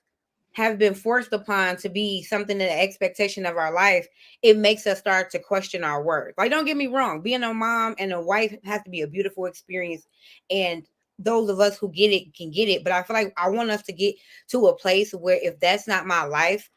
have been forced upon to be something in the expectation of our life, it makes us start to question our worth. Like, don't get me wrong, being a mom and a wife has to be a beautiful experience. And those of us who get it can get it. But I feel like I want us to get to a place where if that's not my life,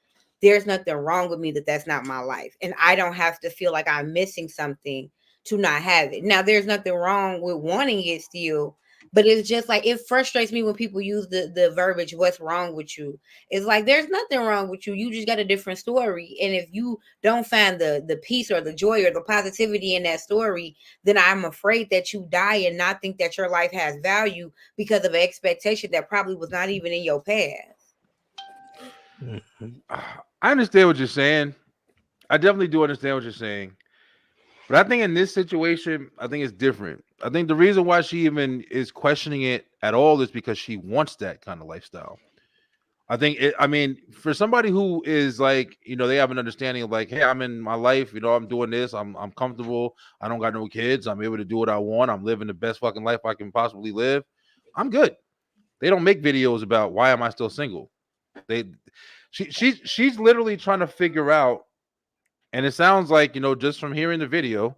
there's nothing wrong with me that's not my life. And I don't have to feel like I'm missing something to not have it. Now, there's nothing wrong with wanting it still, but it's just like it frustrates me when people use the verbiage, what's wrong with you? It's like there's nothing wrong with you. You just got a different story. And if you don't find the peace or the joy or the positivity in that story, then I'm afraid that you die and not think that your life has value because of an expectation that probably was not even in your past. I understand what you're saying. I definitely do understand what you're saying. But I think in this situation, I think it's different. I think the reason why she even is questioning it at all is because she wants that kind of lifestyle. I mean, for somebody who is like, they have an understanding of like, hey, I'm in my life, I'm doing this, I'm comfortable, I don't got no kids, I'm able to do what I want, I'm living the best fucking life I can possibly live. I'm good. They don't make videos about why am I still single. She's literally trying to figure out, and it sounds like, just from hearing the video,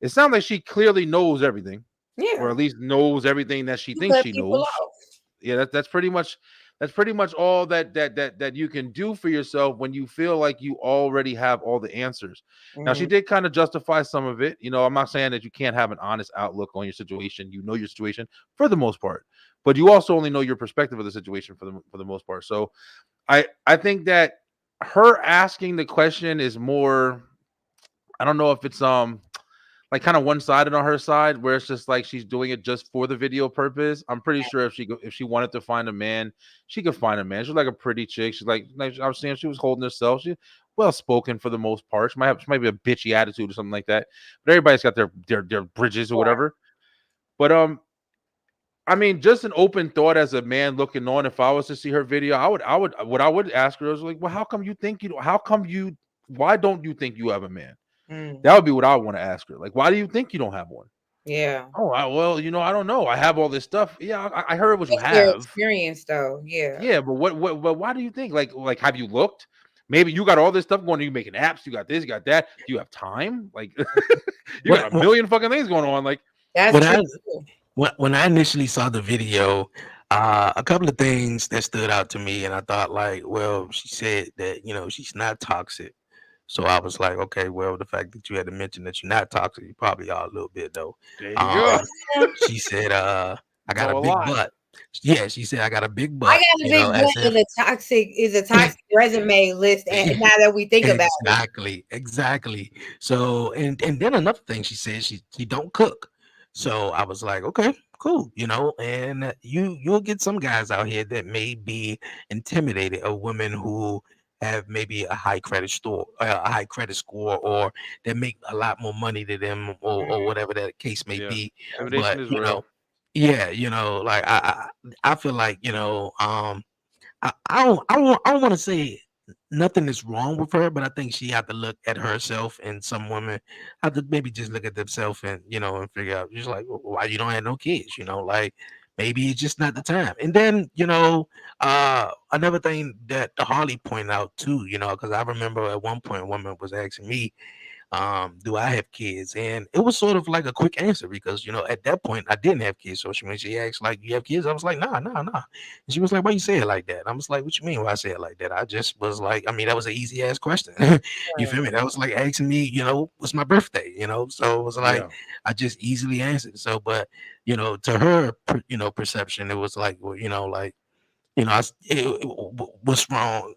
it sounds like she clearly knows everything, or Yeah. at least knows everything that she You thinks cut she people knows. off. Yeah, that's pretty much all that you can do for yourself when you feel like you already have all the answers. Now, she Mhm. did kind of justify some of it. I'm not saying that you can't have an honest outlook on your situation. You know your situation for the most part, but you also only know your perspective of the situation for the most part. So I think that her asking the question is more, I don't know if it's like kind of one-sided on her side, where it's just like she's doing it just for the video purpose. I'm pretty sure if she wanted to find a man, she could find a man. She's like a pretty chick. She's like I was saying, she was holding herself. She well spoken for the most part. She might be a bitchy attitude or something like that. But everybody's got their bridges or Right. whatever. But I mean, just an open thought as a man looking on. If I was to see her video, what I would ask her is like, well, how come you think you? How come you? Why don't you think you have a man? Mm. That would be what I would want to ask her. Like, why do you think you don't have one? Yeah. Oh, well, I don't know. I have all this stuff. Yeah, I heard what you It's their have. experience though. Yeah. Yeah, but why do you think? Like, have you looked? Maybe you got all this stuff going. You making apps. You got this. You got that. Do you have time? Like, you What got a million fucking things going on. Like, That's when true I too. when I initially saw the video, a couple of things that stood out to me, and I thought like, well, she said that she's not toxic. So I was like, okay, well, the fact that you had to mention that you're not toxic, you probably are a little bit though. there you go. Um, she said, I got a Know a big lot. butt. Yeah, she said I got a big I butt, got a big as butt if in a toxic resume list. And now that we think about it, exactly. So and then another thing she said, she don't cook. So I was like, okay, cool, and you'll get some guys out here that may be intimidated of women who have maybe a high credit score, or that make a lot more money than them, or Mhm. whatever that case may Yeah, be. intimidation But is real. yeah, like I feel like I don't want to say nothing is wrong with her, but I think she had to look at herself, and some women have to maybe just look at themselves and and figure out just like why you don't have no kids, like maybe it's just not the time. And then another thing that the Harley pointed out too, because I remember at one point a woman was asking me, do I have kids? And it was sort of like a quick answer because at that point I didn't have kids. So when she asked like, "You have kids?" I was like, "Nah, nah, nah." And she was like, "Why you say it like that?" I was like, "What you mean? Why I say it like that?" I just was like, I mean, that was an easy ass question. You Right. feel me? That was like asking me, what's my birthday? So it was like Yeah. I just easily answered. So, but to her, perception, it was like, well, like what's wrong?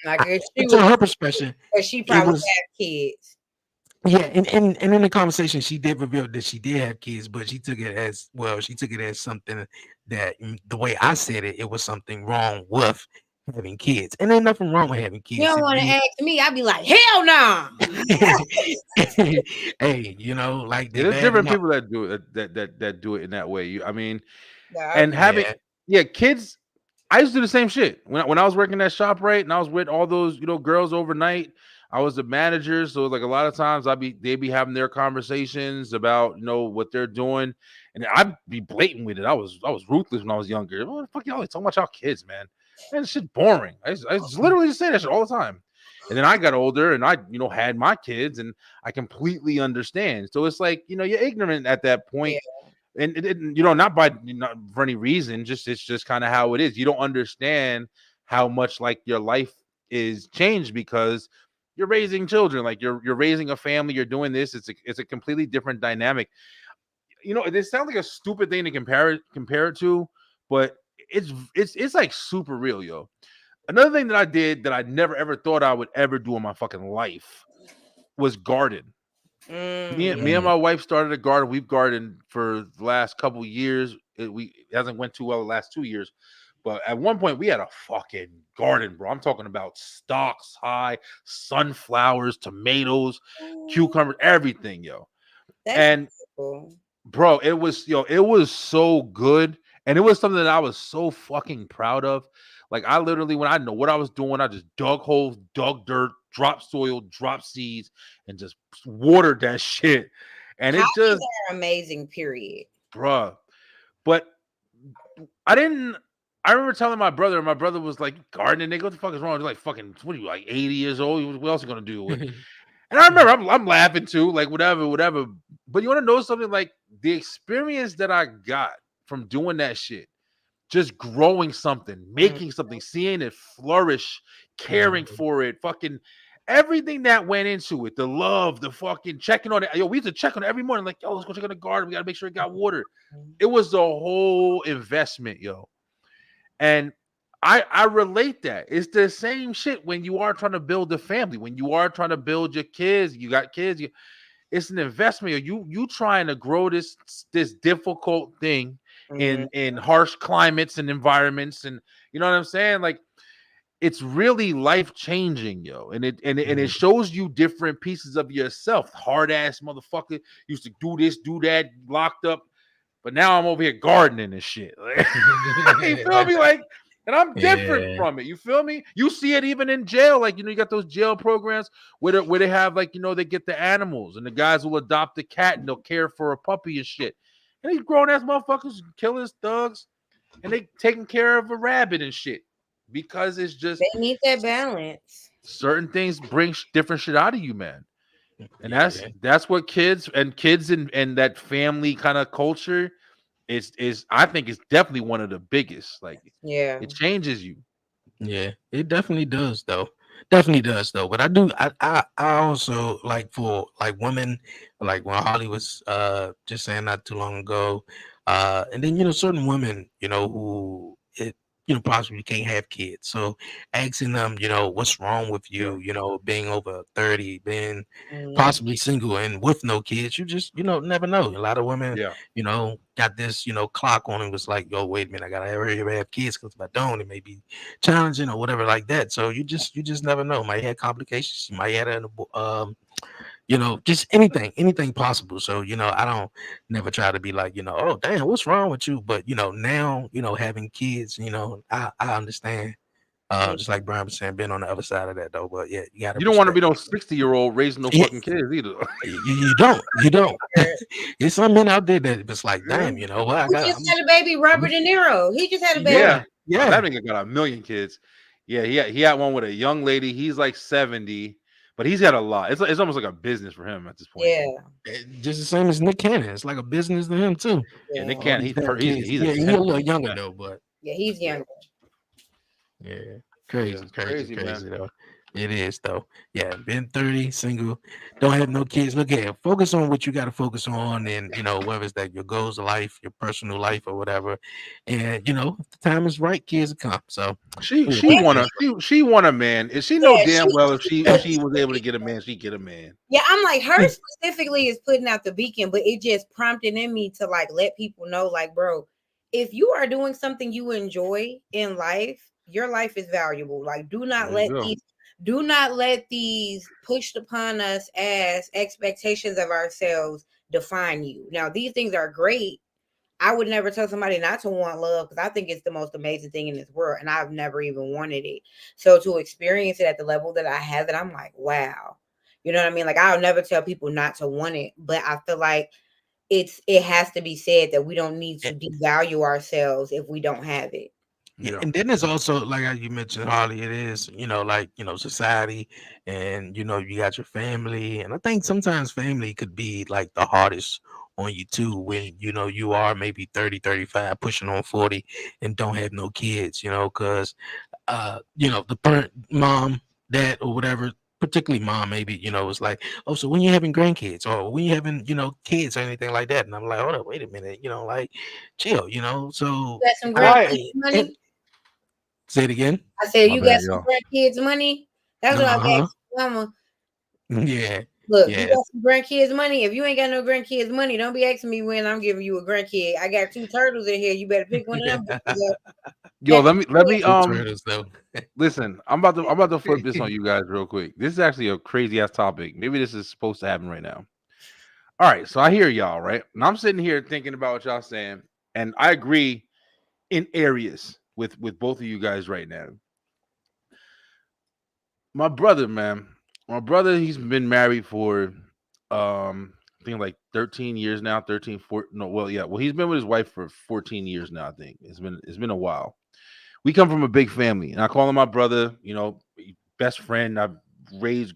Like if she To was, her perspective, but she it probably was. have kids. Yeah, and in the conversation, she did reveal that she did have kids, but she took it as well. She took it as something that the way I said it, it was something wrong with having kids, and ain't nothing wrong with having You kids. don't If want to you, ask me, I'd be like, hell no. hey, like Yeah, they there's bad different enough. people that do it that do it in that way. I mean, Nah, and having Yeah, kids. I used to do the same shit when I was working at shop, right? And I was with all those girls overnight. I was the manager, so like a lot of times they'd be having their conversations about what they're doing, and I'd be blatant with it. I was ruthless when I was younger. What the fuck y'all always talking about y'all kids, man? Man, this shit boring. I just literally just say that shit all the time. And then I got older and I had my kids and I completely understand. So it's like you're ignorant at that yeah. point, and not by not for any reason, just it's just kind of how it is. You don't understand how much like your life is changed because you're raising children, like you're raising a family, you're doing this. It's a completely different dynamic. This sounds like a stupid thing to compare it to, but it's like super real, yo. Another thing that I did that I never ever thought I would ever do in my fucking life was garden. Me and mm, my wife started a garden. We've gardened for the last couple years. It hasn't went too well the last 2 years, but at one point we had a fucking garden, bro. I'm talking about stalks high, sunflowers, tomatoes, Yeah. cucumbers, everything, yo. That's And beautiful. bro, it was so good, and it was something that I was so fucking proud of. Like I literally, when I know what I was doing, I just dug holes, dug dirt, dropped soil, dropped seeds, and just watered that shit. And it Hobbies just, are amazing, period. bruh. But I didn't. I remember telling my brother, and my brother was like, "Gardening, nigga, what the fuck is wrong?" He's like, "Fucking, what are you like, 80 years old? What else are you gonna do?" And I remember I'm laughing too, like whatever, whatever. But you want to know something? Like the experience that I got from doing that shit, just growing something, Mm. making something, seeing it flourish, caring mm, for it, fucking everything that went into it, the love, the fucking checking on it. Yo, we used to check on it every morning, like, yo, let's go check on the garden. We gotta make sure it got water. It was the whole investment, yo. And I relate that. It's the same shit when you are trying to build a family, when you are trying to build your kids, you got kids, it's an investment. You trying to grow this difficult thing Mm. in harsh climates and environments, and you know what I'm saying? Like it's really life changing, yo. And it mm. shows you different pieces of yourself. Hard ass motherfucker used to do this, do that, locked up. But now I'm over here gardening and shit. Like, you feel me? Like, and I'm different Yeah. from it. You feel me? You see it even in jail. Like, you got those jail programs where they have like, they get the animals and the guys will adopt a cat and they'll care for a puppy and shit. And these grown ass motherfuckers, killers, thugs, and they taking care of a rabbit and shit. Because it's just They need that balance. certain things bring different shit out of you, man. And that's Yeah. that's what kids and that family kind of culture is I think it's definitely one of the biggest. Like Yeah. it changes you. Yeah, it definitely does though. Definitely does though. But I also like for like women, like when Holly was just saying not too long ago, and then certain women, who it possibly can't have kids. So asking them, what's wrong with Yeah. you, being over 30, being Mm. possibly single and with no kids, you just never know. A lot of women, Yeah. got this, clock on and was like, yo, wait a minute, I gotta hurry up and have kids because if I don't, it may be challenging or whatever like that. So you just never know. Might have complications. You might have just anything possible. So I don't never try to be like oh damn, what's wrong with you? But now having kids, I understand Just like Brian was saying, been on the other side of that though. But yeah, you gotta You don't want to be respect. no 60-year-old raising no Yeah. fucking kids either. You don't. There's some men out there that it's like, damn, you know what? Who just had a baby? Robert De Niro. He just had a baby. Yeah, Yeah. that nigga got a million kids. Yeah, he had one with a young lady. He's like 70, but he's got a lot. It's almost like a business for him at this point. Yeah. Just the same as Nick Cannon. It's like a business to him too. Yeah, Nick Yeah. Cannon, he's Yeah, he's a little younger though, but Yeah, he's younger. yeah, crazy, Yeah, crazy man. though. It is though. Yeah, been 30, single, don't have no kids. Look at it. Focus on what you got to focus on, and you know whether it's that your goals of life, your personal life, or whatever. And you know, if the time is right, kids will come. So she want a man. Is she know damn well if she was able to get a man, she'd get a man. Yeah, I'm like, her specifically is putting out the beacon, but it just prompted in me to like let people know, like, bro, if you are doing something you enjoy in life, your life is valuable. Like, do not let these pushed upon us as expectations of ourselves define you. Now, these things are great. I would never tell somebody not to want love because I think it's the most amazing thing in this world, and I've never even wanted it. So to experience it at the level that I have it, I'm like, wow. You know what I mean? Like, I'll never tell people not to want it, but I feel like it has to be said that we don't need to devalue ourselves if we don't have it. Yeah. And then there's also, like you mentioned, Harley, it is, you know, like, you know, society, and, you know, you got your family. And I think sometimes family could be like the hardest on you too, when, you know, you are maybe 30, 35, pushing on 40 and don't have no kids, you know, because, you know, the parent, mom, dad, or whatever, particularly mom, maybe, you know, it's like, oh, so when you having grandkids or when you having, you know, kids or anything like that. And I'm like, hold up, wait a minute, you know, like, chill, you know. So Got some grandkids money? Say it again. I said, you got some grandkids money? That's what I asked mama. Yeah. Look, you got some grandkids money. If you ain't got no grandkids money, don't be asking me when I'm giving you a grandkid. I got 2 turtles in here. You better pick one of them. Yo, let me listen. I'm about to flip this on you guys real quick. This is actually a crazy ass topic. Maybe this is supposed to happen right now. All right, so I hear y'all, right? And I'm sitting here thinking about what y'all saying, and I agree in areas with both of you guys right now. My brother, man, he's been married for I think like 13 years now, 13, 14, no, well, yeah. Well, he's been with his wife for 14 years now, I think. It's been a while. We come from a big family, and I call him my brother, you know, best friend. I've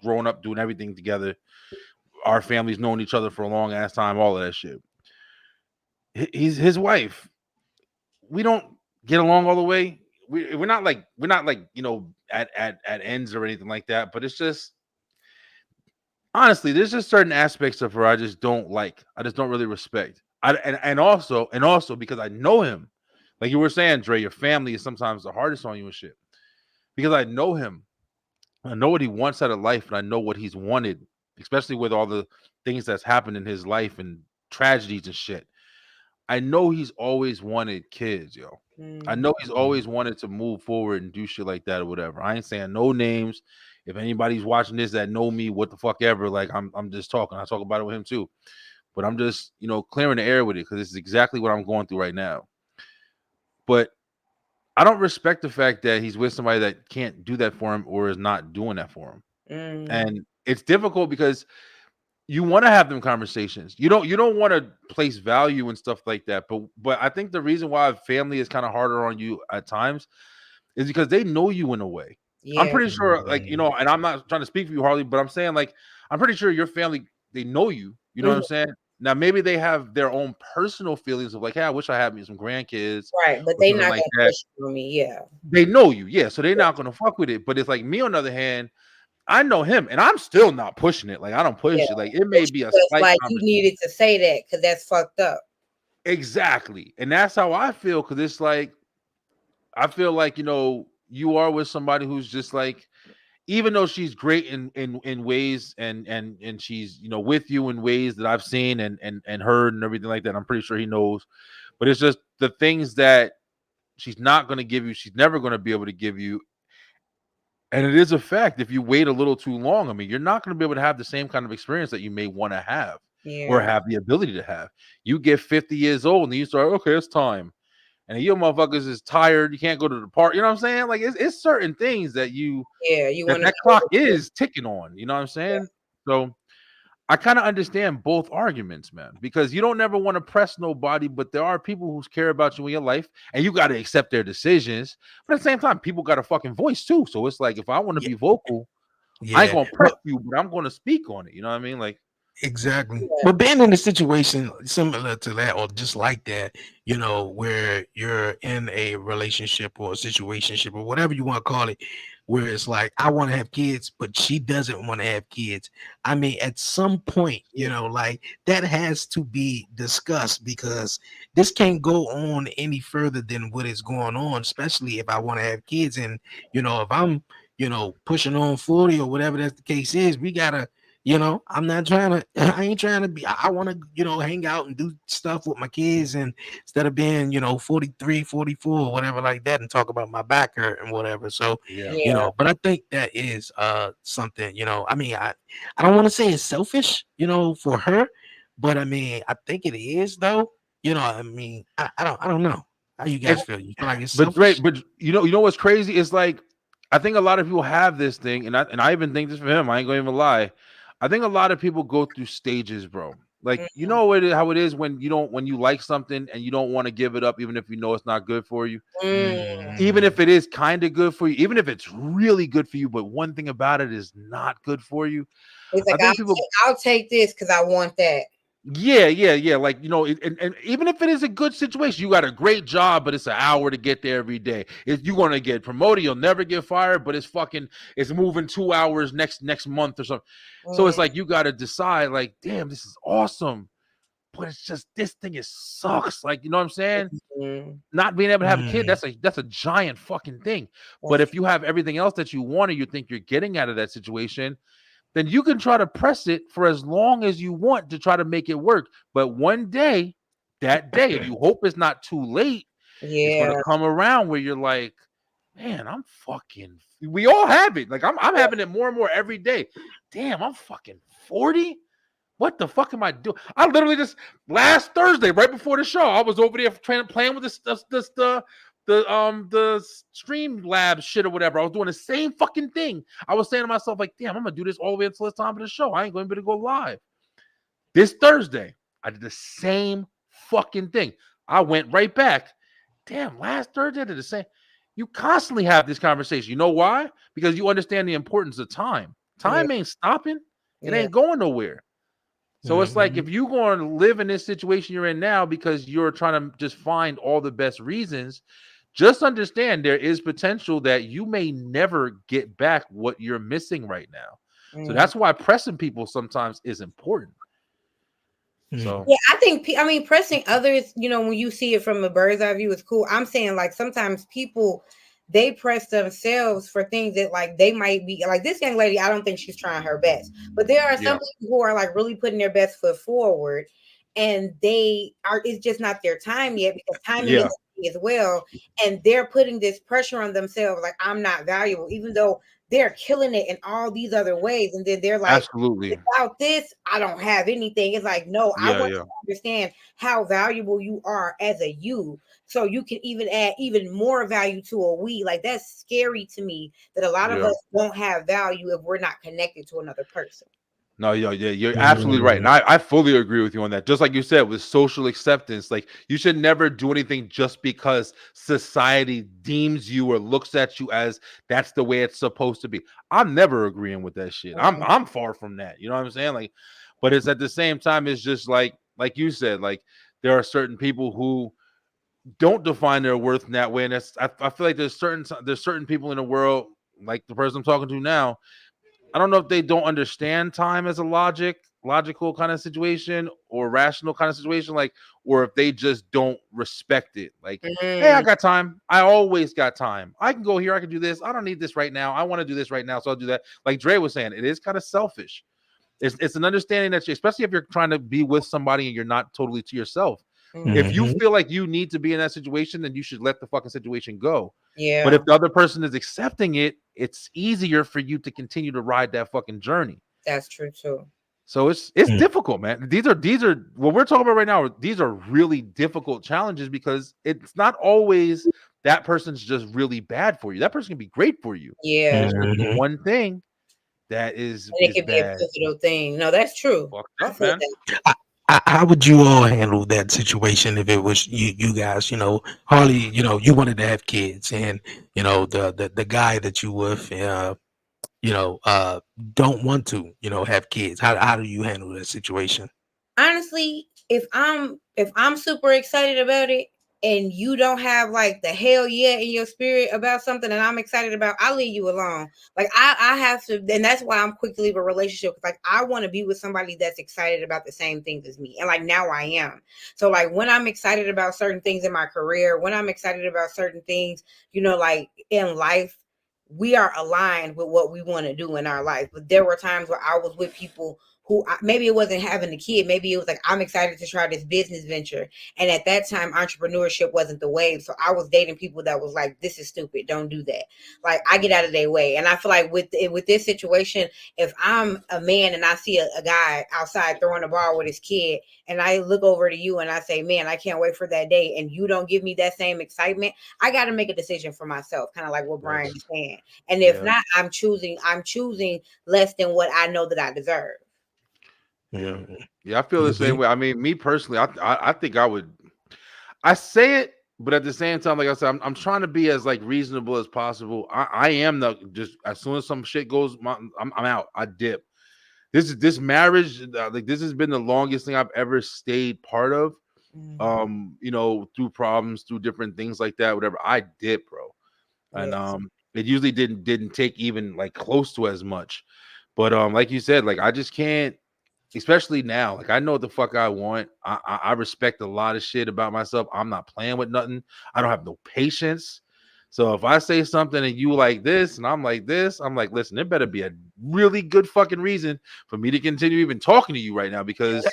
grown up doing everything together. Our families known each other for a long ass time, all of that shit. He's his wife. We don't get along all the way. We're not like you know at ends or anything like that. But it's just honestly, there's just certain aspects of her I just don't like. I just don't really respect. And also because I know him, like you were saying, Dre, your family is sometimes the hardest on you and shit. Because I know him, I know what he wants out of life, and I know what he's wanted, especially with all the things that's happened in his life and tragedies and shit. I know he's always wanted kids, yo. I know he's always wanted to move forward and do shit like that or whatever. I ain't saying no names. If anybody's watching this that know me, what the fuck ever, like I'm just talking. I talk about it with him too. But I'm just, you know, clearing the air with it because this is exactly what I'm going through right now. But I don't respect the fact that he's with somebody that can't do that for him or is not doing that for him. And it's difficult because you want to have them conversations. You don't want to place value and stuff like that. But I think the reason why family is kind of harder on you at times is because they know you in a way. Yeah. I'm pretty sure, like, you know, and I'm not trying to speak for you, Harley, but I'm saying, like, I'm pretty sure your family, they know you. You know what I'm saying? Now, maybe they have their own personal feelings of like, hey, I wish I had me some grandkids. Right, but they not like gonna push for me, yeah. They know you, yeah, so they're not gonna fuck with it. But it's like me, on the other hand, I know him, and I'm still not pushing it. Like, I don't push it. Like, it may be a slight like you needed to say that because that's fucked up. Exactly, and that's how I feel, because it's like, I feel like, you know, you are with somebody who's just like, even though she's great in ways and she's, you know, with you in ways that I've seen and heard and everything like that, I'm pretty sure he knows. But it's just the things that she's not going to give you, she's never going to be able to give you. And it is a fact, if you wait a little too long, I mean, you're not going to be able to have the same kind of experience that you may want to have or have the ability to have. You get 50 years old and you start, okay, it's time. and you motherfuckers is tired. You can't go to the park. You know what I'm saying? Like it's certain things that you want that to clock is ticking on. You know what I'm saying? So I kind of understand both arguments, man, because you don't never want to press nobody, but there are people who care about you in your life, and you got to accept their decisions. But at the same time, people got a fucking voice too. So it's like if I want to be vocal, I ain't gonna press you, but I'm gonna speak on it. You know what I mean? Like exactly. But being in a situation similar to that or just like that, you know, where you're in a relationship or a situationship or whatever you want to call it, where it's like, I want to have kids, but she doesn't want to have kids. I mean, at some point, you know, like that has to be discussed because this can't go on any further than what is going on, especially if I want to have kids. And, you know, if I'm, you know, pushing on 40 or whatever that's the case is, we gotta, you know, I'm not trying to, I ain't trying to be, I want to, you know, hang out and do stuff with my kids and instead of being, you know, 43, 44 or whatever like that and talk about my back hurt and whatever. So, yeah, you know, but I think that is something, you know, I mean, I don't want to say it's selfish, you know, for her, but I mean, I think it is though. You know, I mean, I don't know. How you guys feel? You feel like it's but selfish? but you know what's crazy? It's like I think a lot of people have this thing, and I even think this for him. I ain't gonna even lie. I think a lot of people go through stages, bro. Like you know how it is when you like something and you don't want to give it up, even if you know it's not good for you. Even if it is kind of good for you, even if it's really good for you, but one thing about it is not good for you. It's I like think people I'll take this because I want that. Yeah. Like, and even if it is a good situation, you got a great job, but it's an hour to get there every day. If you're going to get promoted, you'll never get fired, but it's moving 2 hours next month or something. So it's like, you got to decide like, damn, this is awesome. But it's just, this thing sucks. Like, you know what I'm saying? Not being able to have a kid, that's a giant fucking thing. But if you have everything else that you want or you think you're getting out of that situation, then you can try to press it for as long as you want to try to make it work. But one day, that day, and you hope it's not too late, it's going to come around where you're like, man, we all have it. Like I'm having it more and more every day. Damn, I'm fucking 40. What the fuck am I doing? I literally just last Thursday, right before the show, I was over there playing with the stream lab shit or whatever. I was doing the same fucking thing. I was saying to myself, like, damn, I'm gonna do this all the way until it's time for the show. I ain't going to be able to go live. This Thursday, I did the same fucking thing. I went right back. Damn, last Thursday I did the same. You constantly have this conversation. You know why? Because you understand the importance of time. Time ain't stopping. It ain't going nowhere. So it's like if you're going to live in this situation you're in now because you're trying to just find all the best reasons, just understand there is potential that you may never get back what you're missing right now. So that's why pressing people sometimes is important. So yeah, I mean pressing others, you know, when you see it from a bird's eye view is cool. I'm saying like sometimes people they press themselves for things that like they might be like this young lady. I don't think she's trying her best, but there are some people who are like really putting their best foot forward, and it's just not their time yet because timing is as well, and they're putting this pressure on themselves like I'm not valuable, even though they're killing it in all these other ways, and then they're like, absolutely, without this, I don't have anything. It's like, no, I want to understand how valuable you are as a you, so you can even add even more value to a we. Like that's scary to me that a lot of us won't have value if we're not connected to another person. No, you're absolutely right. And I fully agree with you on that. Just like you said, with social acceptance, like you should never do anything just because society deems you or looks at you as that's the way it's supposed to be. I'm never agreeing with that shit. I'm far from that. You know what I'm saying? Like, but it's at the same time, it's just like you said, like there are certain people who don't define their worth in that way. And I feel like there's certain people in the world, like the person I'm talking to now. I don't know if they don't understand time as a logical kind of situation or rational kind of situation, like, or if they just don't respect it. Like, hey, I got time. I always got time. I can go here. I can do this. I don't need this right now. I want to do this right now. So I'll do that. Like Dre was saying, it is kind of selfish. It's an understanding that especially if you're trying to be with somebody and you're not totally to yourself. If you feel like you need to be in that situation, then you should let the fucking situation go. Yeah. But if the other person is accepting it, it's easier for you to continue to ride that fucking journey. That's true too. So it's difficult, man. These are what we're talking about right now. These are really difficult challenges because it's not always that person's just really bad for you. That person can be great for you. Yeah. It's just the one thing that is And it could be a bad. pivotal thing. No, that's true. Fucked I up, feel man. that. How would you all handle that situation if it was you guys? Harley, you wanted to have kids, and the guy that you with, don't want to, have kids. How do you handle that situation? Honestly, if I'm super excited about it and you don't have like the hell yeah in your spirit about something and I'm excited about, I'll leave you alone. Like I have to, and that's why I'm quick to leave a relationship. Like I want to be with somebody that's excited about the same things as me. And like now I am. So like when I'm excited about certain things in my career, when I'm excited about certain things, like in life, we are aligned with what we want to do in our life. But there were times where I was with people who maybe it wasn't having a kid. Maybe it was like, I'm excited to try this business venture. And at that time, entrepreneurship wasn't the wave. So I was dating people that was like, this is stupid. Don't do that. Like I get out of their way. And I feel like with this situation, if I'm a man and I see a guy outside throwing a ball with his kid and I look over to you and I say, man, I can't wait for that day. And you don't give me that same excitement. I got to make a decision for myself. Kind of like what Brian is saying. And if not, I'm choosing less than what I know that I deserve. Yeah, I feel the same way. I mean, me personally, I think I would. I say it, but at the same time, like I said, I'm trying to be as like reasonable as possible. I am just as soon as some shit goes, I'm out. I dip. This marriage, like this has been the longest thing I've ever stayed part of. Through problems, through different things like that, whatever. I dip, bro, and it usually didn't take even like close to as much. But like you said, like I just can't. Especially now, like I know what the fuck I want. I respect a lot of shit about myself. I'm not playing with nothing. I don't have no patience. So if I say something and you like this and I'm like this, I'm like, listen, there better be a really good fucking reason for me to continue even talking to you right now because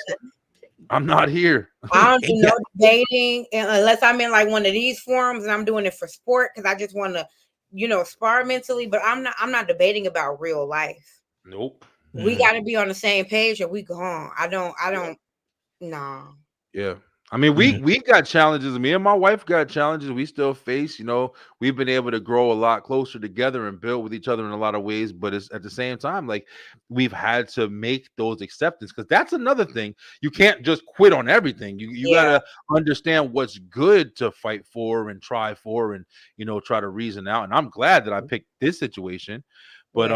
I'm not here. I don't do no debating unless I'm in like one of these forums and I'm doing it for sport because I just want to, spar mentally. But I'm not debating about real life. Nope. We got to be on the same page or we gone. I don't no. Yeah. I mean, we got challenges. Me and my wife got challenges we still face. We've been able to grow a lot closer together and build with each other in a lot of ways. But it's at the same time, like we've had to make those acceptance because that's another thing. You can't just quit on everything. You gotta understand what's good to fight for and try for and try to reason out. And I'm glad that I picked this situation. But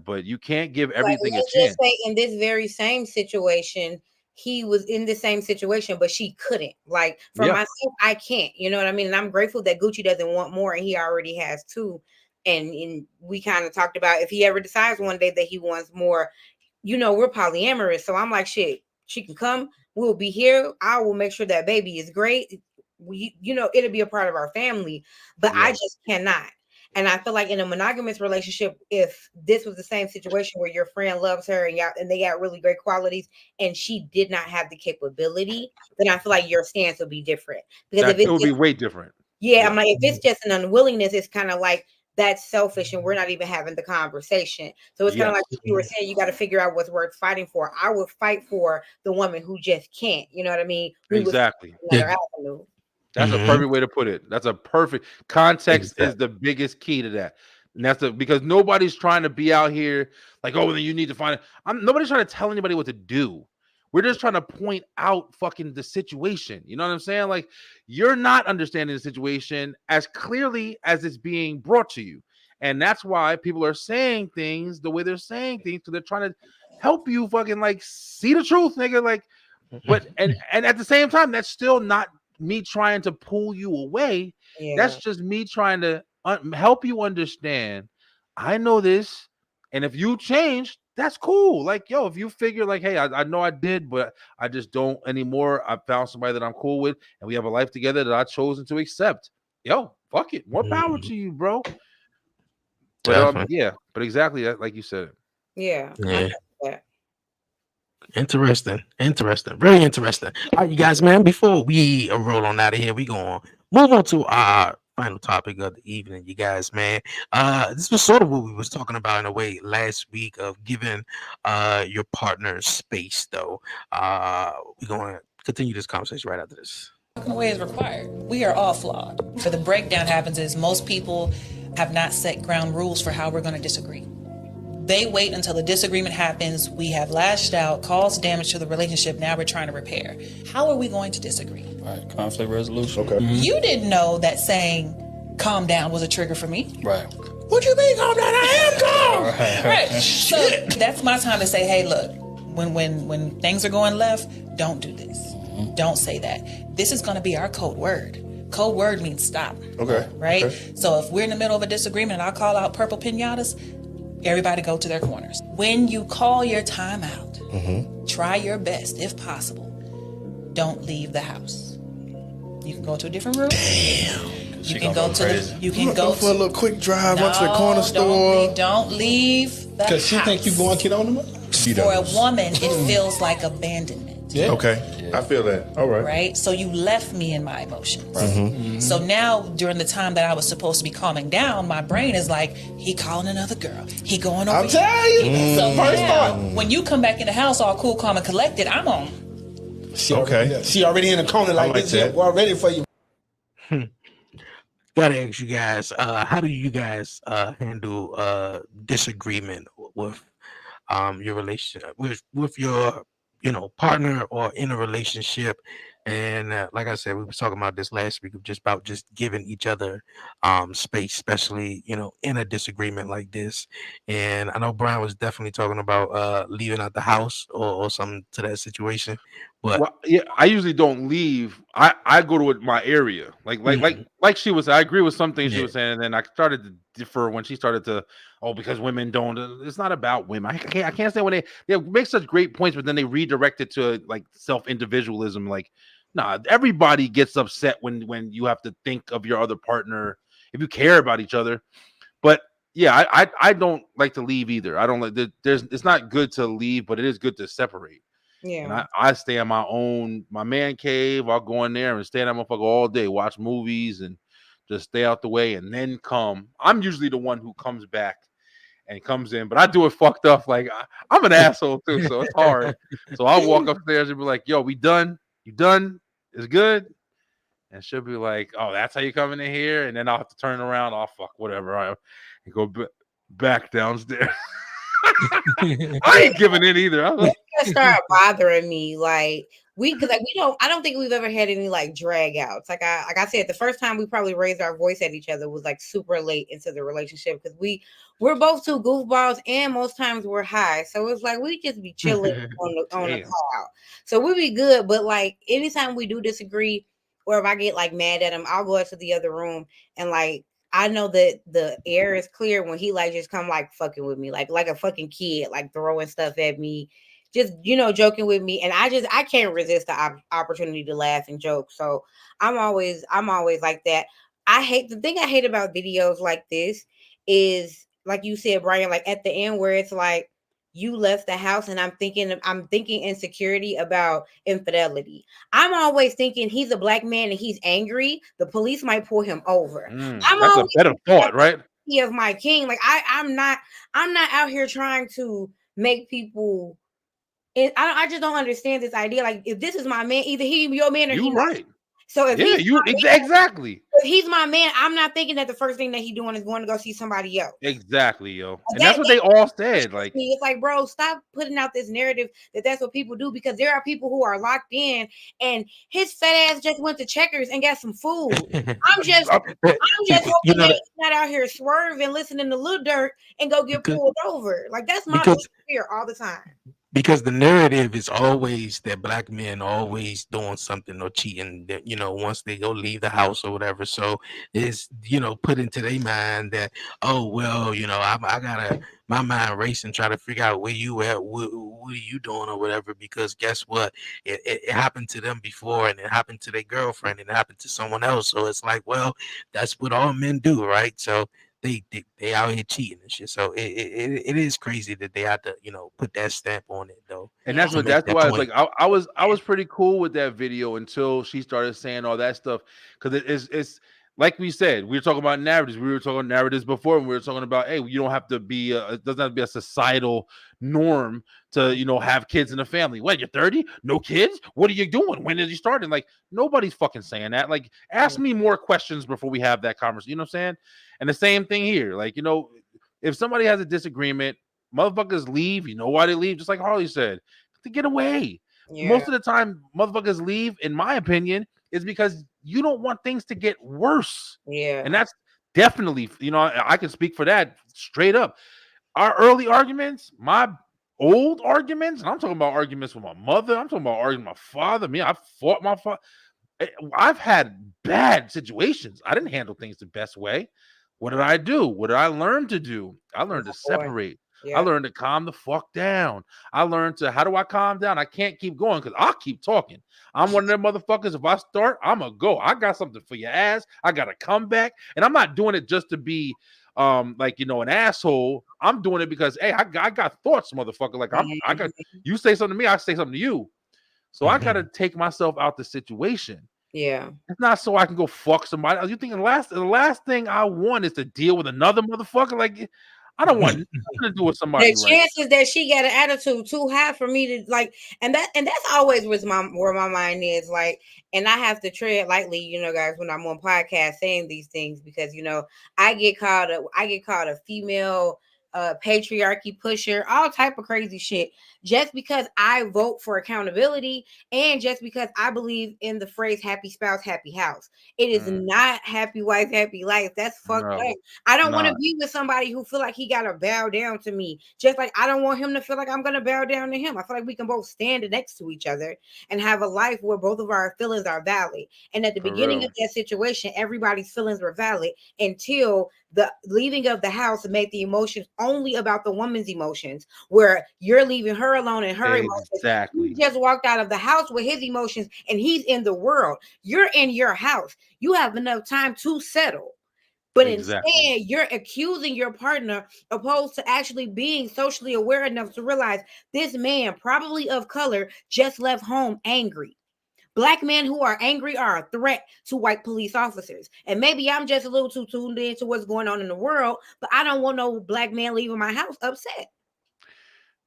but you can't give everything a chance. Just say in this very same situation, he was in the same situation, but she couldn't. Like for myself, I can't. You know what I mean? And I'm grateful that Gucci doesn't want more, and he already has two. And we kind of talked about if he ever decides one day that he wants more, we're polyamorous. So I'm like, shit, she can come. We'll be here. I will make sure that baby is great. It'll be a part of our family, but I just cannot. And I feel like in a monogamous relationship, if this was the same situation where your friend loves her and they got really great qualities and she did not have the capability, then I feel like your stance would be different. Because if it would be way different. Yeah, I'm like, if it's just an unwillingness, it's kind of like that's selfish and we're not even having the conversation. So it's kind of like you were saying, you got to figure out what's worth fighting for. I would fight for the woman who just can't. You know what I mean? Exactly. Another avenue. That's a perfect way to put it. That's a perfect context is the biggest key to that. And that's because nobody's trying to be out here like, oh, then you need to find it. Nobody's trying to tell anybody what to do. We're just trying to point out fucking the situation. You know what I'm saying? Like you're not understanding the situation as clearly as it's being brought to you. And that's why people are saying things the way they're saying things because they're trying to help you fucking like see the truth, nigga. Like, but and at the same time, that's still not me trying to pull you away. That's just me trying to help you understand. I know this, and if you change, that's cool. Like, yo, if you figure like, hey, I know I did, but I just don't anymore. I found somebody that I'm cool with, and we have a life together that I've chosen to accept. Yo, fuck it, more power to you, bro. But but exactly that, like you said. Yeah. Interesting. Very interesting. All right, you guys, man, before we roll on out of here, we going to move on to our final topic of the evening, you guys, man. This was sort of what we was talking about in a way last week of giving your partner space, though. We're going to continue this conversation right after this. Walking away is required. We are all flawed. Where the breakdown happens is most people have not set ground rules for how we're going to disagree. They wait until the disagreement happens. We have lashed out, caused damage to the relationship. Now we're trying to repair. How are we going to disagree? Right, conflict resolution. Okay. You didn't know that saying calm down was a trigger for me. Right. What you mean, calm down? I am calm. Right. So that's my time to say, hey, look, when things are going left, don't do this. Don't say that. This is going to be our code word. Code word means stop. Okay. Right? Okay. So if we're in the middle of a disagreement and I call out purple pinatas, everybody go to their corners. When you call your time out, try your best, if possible. Don't leave the house. You can go to a different room. Damn. You can go to the, you can go for a little quick drive up to the corner store. Don't leave the house. Because she think you going to get on them? For a woman, it feels like abandonment. Yeah. Okay, I feel that. All right. Right? So you left me in my emotions. So now, during the time that I was supposed to be calming down, my brain is like, he calling another girl. He going over I'm here. telling you. So First now, thought. when you come back in the house all cool, calm, and collected, I'm on. She already in the corner like like this. that. We're ready for you. Gotta ask you guys, how do you guys handle disagreement with your relationship with your partner or in a relationship? And like I said, we were talking about this last week of just about just giving each other space, especially in a disagreement like this. And I know Brian was definitely talking about leaving out the house or something to that situation. But Well, yeah, I usually don't leave. I go to my area. Like she was. I agree with some things she was saying, and then I started to differ when she started to. Oh, because women don't. It's not about women. I can't say when they make such great points, but then they redirect it to like self individualism. Like, nah, everybody gets upset when you have to think of your other partner if you care about each other. But yeah, I don't like to leave either. I don't like. It's not good to leave, but it is good to separate. Yeah. And I stay in my man cave. I'll go in there and stay in that motherfucker all day, watch movies and just stay out the way and then come. I'm usually the one who comes back and comes in, but I do it fucked up. Like I'm an asshole too, so it's hard. So I'll walk upstairs and be like, yo, we done? You done? It's good? And she'll be like, oh, that's how you coming in here? And then I'll have to turn around. Oh, fuck, whatever. And go back downstairs. I ain't giving in either. It start bothering me. Like we don't. I don't think we've ever had any like drag outs. Like I said, the first time we probably raised our voice at each other was like super late into the relationship because we're both two goofballs and most times we're high. So it's like we just be chilling on the call. So we be good. But like anytime we do disagree, or if I get like mad at him, I'll go into the other room and like. I know that the air is clear when he like just come like fucking with me, like a fucking kid, like throwing stuff at me, just joking with me, and I can't resist the opportunity to laugh and joke. So I'm always like that. I hate about videos like this is like you said, Brian, like at the end where it's like you left the house and I'm thinking insecurity about infidelity. I'm always thinking he's a black man and he's angry. The police might pull him over. That's a better thought, right? Of my king. Like I'm not out here trying to make people. I just don't understand this idea. Like if this is my man, either he your man or you he's right. So if exactly. If he's my man, I'm not thinking that the first thing that he's doing is going to go see somebody else. Exactly, yo. And that's what they all said. Like it's like, bro, stop putting out this narrative that that's what people do because there are people who are locked in and his fat ass just went to Checkers and got some food. I'm just hoping that he's not out here swerving, listening to Lil Durk and go get pulled over. Like that's my fear all the time. Because the narrative is always that black men always doing something or cheating that, once they go leave the house or whatever. So it's, put into their mind that, oh, well, I gotta my mind racing, trying to figure out where you at, what are you doing or whatever, because guess what? It happened to them before and it happened to their girlfriend and it happened to someone else. So it's like, well, that's what all men do, right? So they out here cheating and shit. So it is crazy that they have to put that stamp on it though. And that's why I was like I was pretty cool with that video until she started saying all that stuff because it's like we said, we were talking about narratives. We were talking about narratives before, and we were talking about, hey, you don't have to be, it doesn't have to be a societal norm to, have kids in the family. What, you're 30? No kids? What are you doing? When did you start? And like, nobody's fucking saying that. Like, ask me more questions before we have that conversation. You know what I'm saying? And the same thing here. Like, if somebody has a disagreement, motherfuckers leave. You know why they leave? Just like Harley said, to get away. Yeah. Most of the time, motherfuckers leave, in my opinion, is because you don't want things to get worse. Yeah. And that's definitely, I can speak for that straight up. Our early arguments, my old arguments, and I'm talking about arguments with my mother, I'm talking about arguing with my father. I fought my father. I've had bad situations. I didn't handle things the best way. What did I do? What did I learn to do? I learned to separate. Yeah. I learned to calm the fuck down. I learned to, how do I calm down? I can't keep going because I'll keep talking. I'm one of them motherfuckers. If I start, I'm going to go. I got something for your ass. I got to come back. And I'm not doing it just to be an asshole. I'm doing it because, hey, I got thoughts, motherfucker. Like, I got, you say something to me, I say something to you. So I got to take myself out the situation. Yeah. It's not so I can go fuck somebody. Are you thinking the last thing I want is to deal with another motherfucker? Like, I don't want nothing to do with somebody. The chances that she got an attitude too high for me to like, and that's always where my mind is like, and I have to tread lightly, guys, when I'm on podcast saying these things because I get called a female patriarchy pusher, all type of crazy shit, just because I vote for accountability and just because I believe in the phrase "happy spouse, happy house." It is not happy wife, happy life. That's fucked up. I don't want to be with somebody who feel like he gotta bow down to me, just like I don't want him to feel like I'm gonna bow down to him. I feel like we can both stand next to each other and have a life where both of our feelings are valid. And at the beginning of that situation, everybody's feelings were valid until the leaving of the house made the emotions only about the woman's emotions, where you're leaving her alone and her emotions. Exactly. He just walked out of the house with his emotions and he's in the world. You're in your house. You have enough time to settle. But instead, you're accusing your partner opposed to actually being socially aware enough to realize this man, probably of color, just left home angry. Black men who are angry are a threat to white police officers. And maybe I'm just a little too tuned into what's going on in the world, but I don't want no black man leaving my house upset.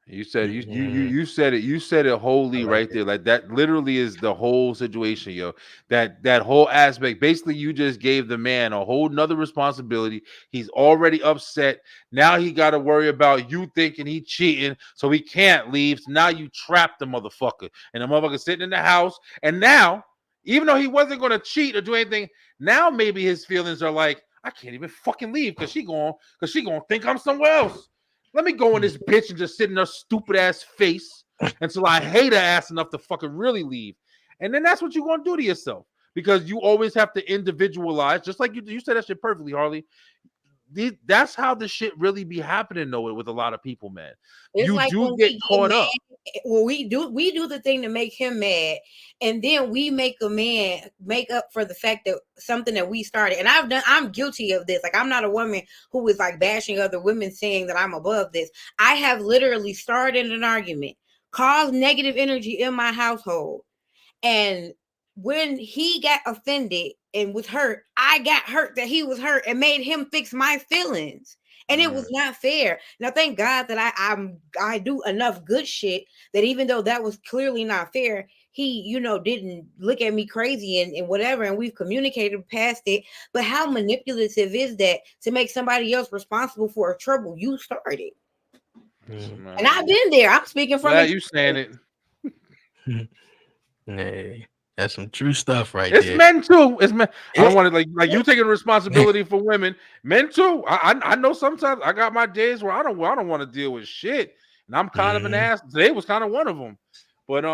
You said you said it. You said it wholly right there. Like that literally is the whole situation, yo. That whole aspect. Basically, you just gave the man a whole nother responsibility. He's already upset. Now he got to worry about you thinking he cheating, so he can't leave. So now you trapped the motherfucker, and the motherfucker sitting in the house. And now, even though he wasn't going to cheat or do anything, now maybe his feelings are like, I can't even fucking leave because she gonna think I'm somewhere else. Let me go in this bitch and just sit in her stupid ass face until I hate her ass enough to fucking really leave. And then that's what you're going to do to yourself because you always have to individualize, just like you said that shit perfectly, Harley. That's how the shit really be happening though with a lot of people, man. It's you like do get caught up. Well, we do the thing to make him mad, and then we make a man make up for the fact that something that we started. And I'm guilty of this. Like, I'm not a woman who is like bashing other women saying that I'm above this. I have literally started an argument, caused negative energy in my household, and when he got offended and was hurt, I got hurt that he was hurt and made him fix my feelings. And it was not fair. Now, thank God that I do enough good shit that even though that was clearly not fair, he, didn't look at me crazy and whatever. And we've communicated past it. But how manipulative is that to make somebody else responsible for a trouble you started? And I've been there. I'm speaking from it. You saying it. Hey. That's some true stuff right there. It's men too. It's men. I don't want to like you taking responsibility for women. Men too. I know sometimes I got my days where I don't want to deal with shit, and I'm kind of an ass. Today was kind of one of them. But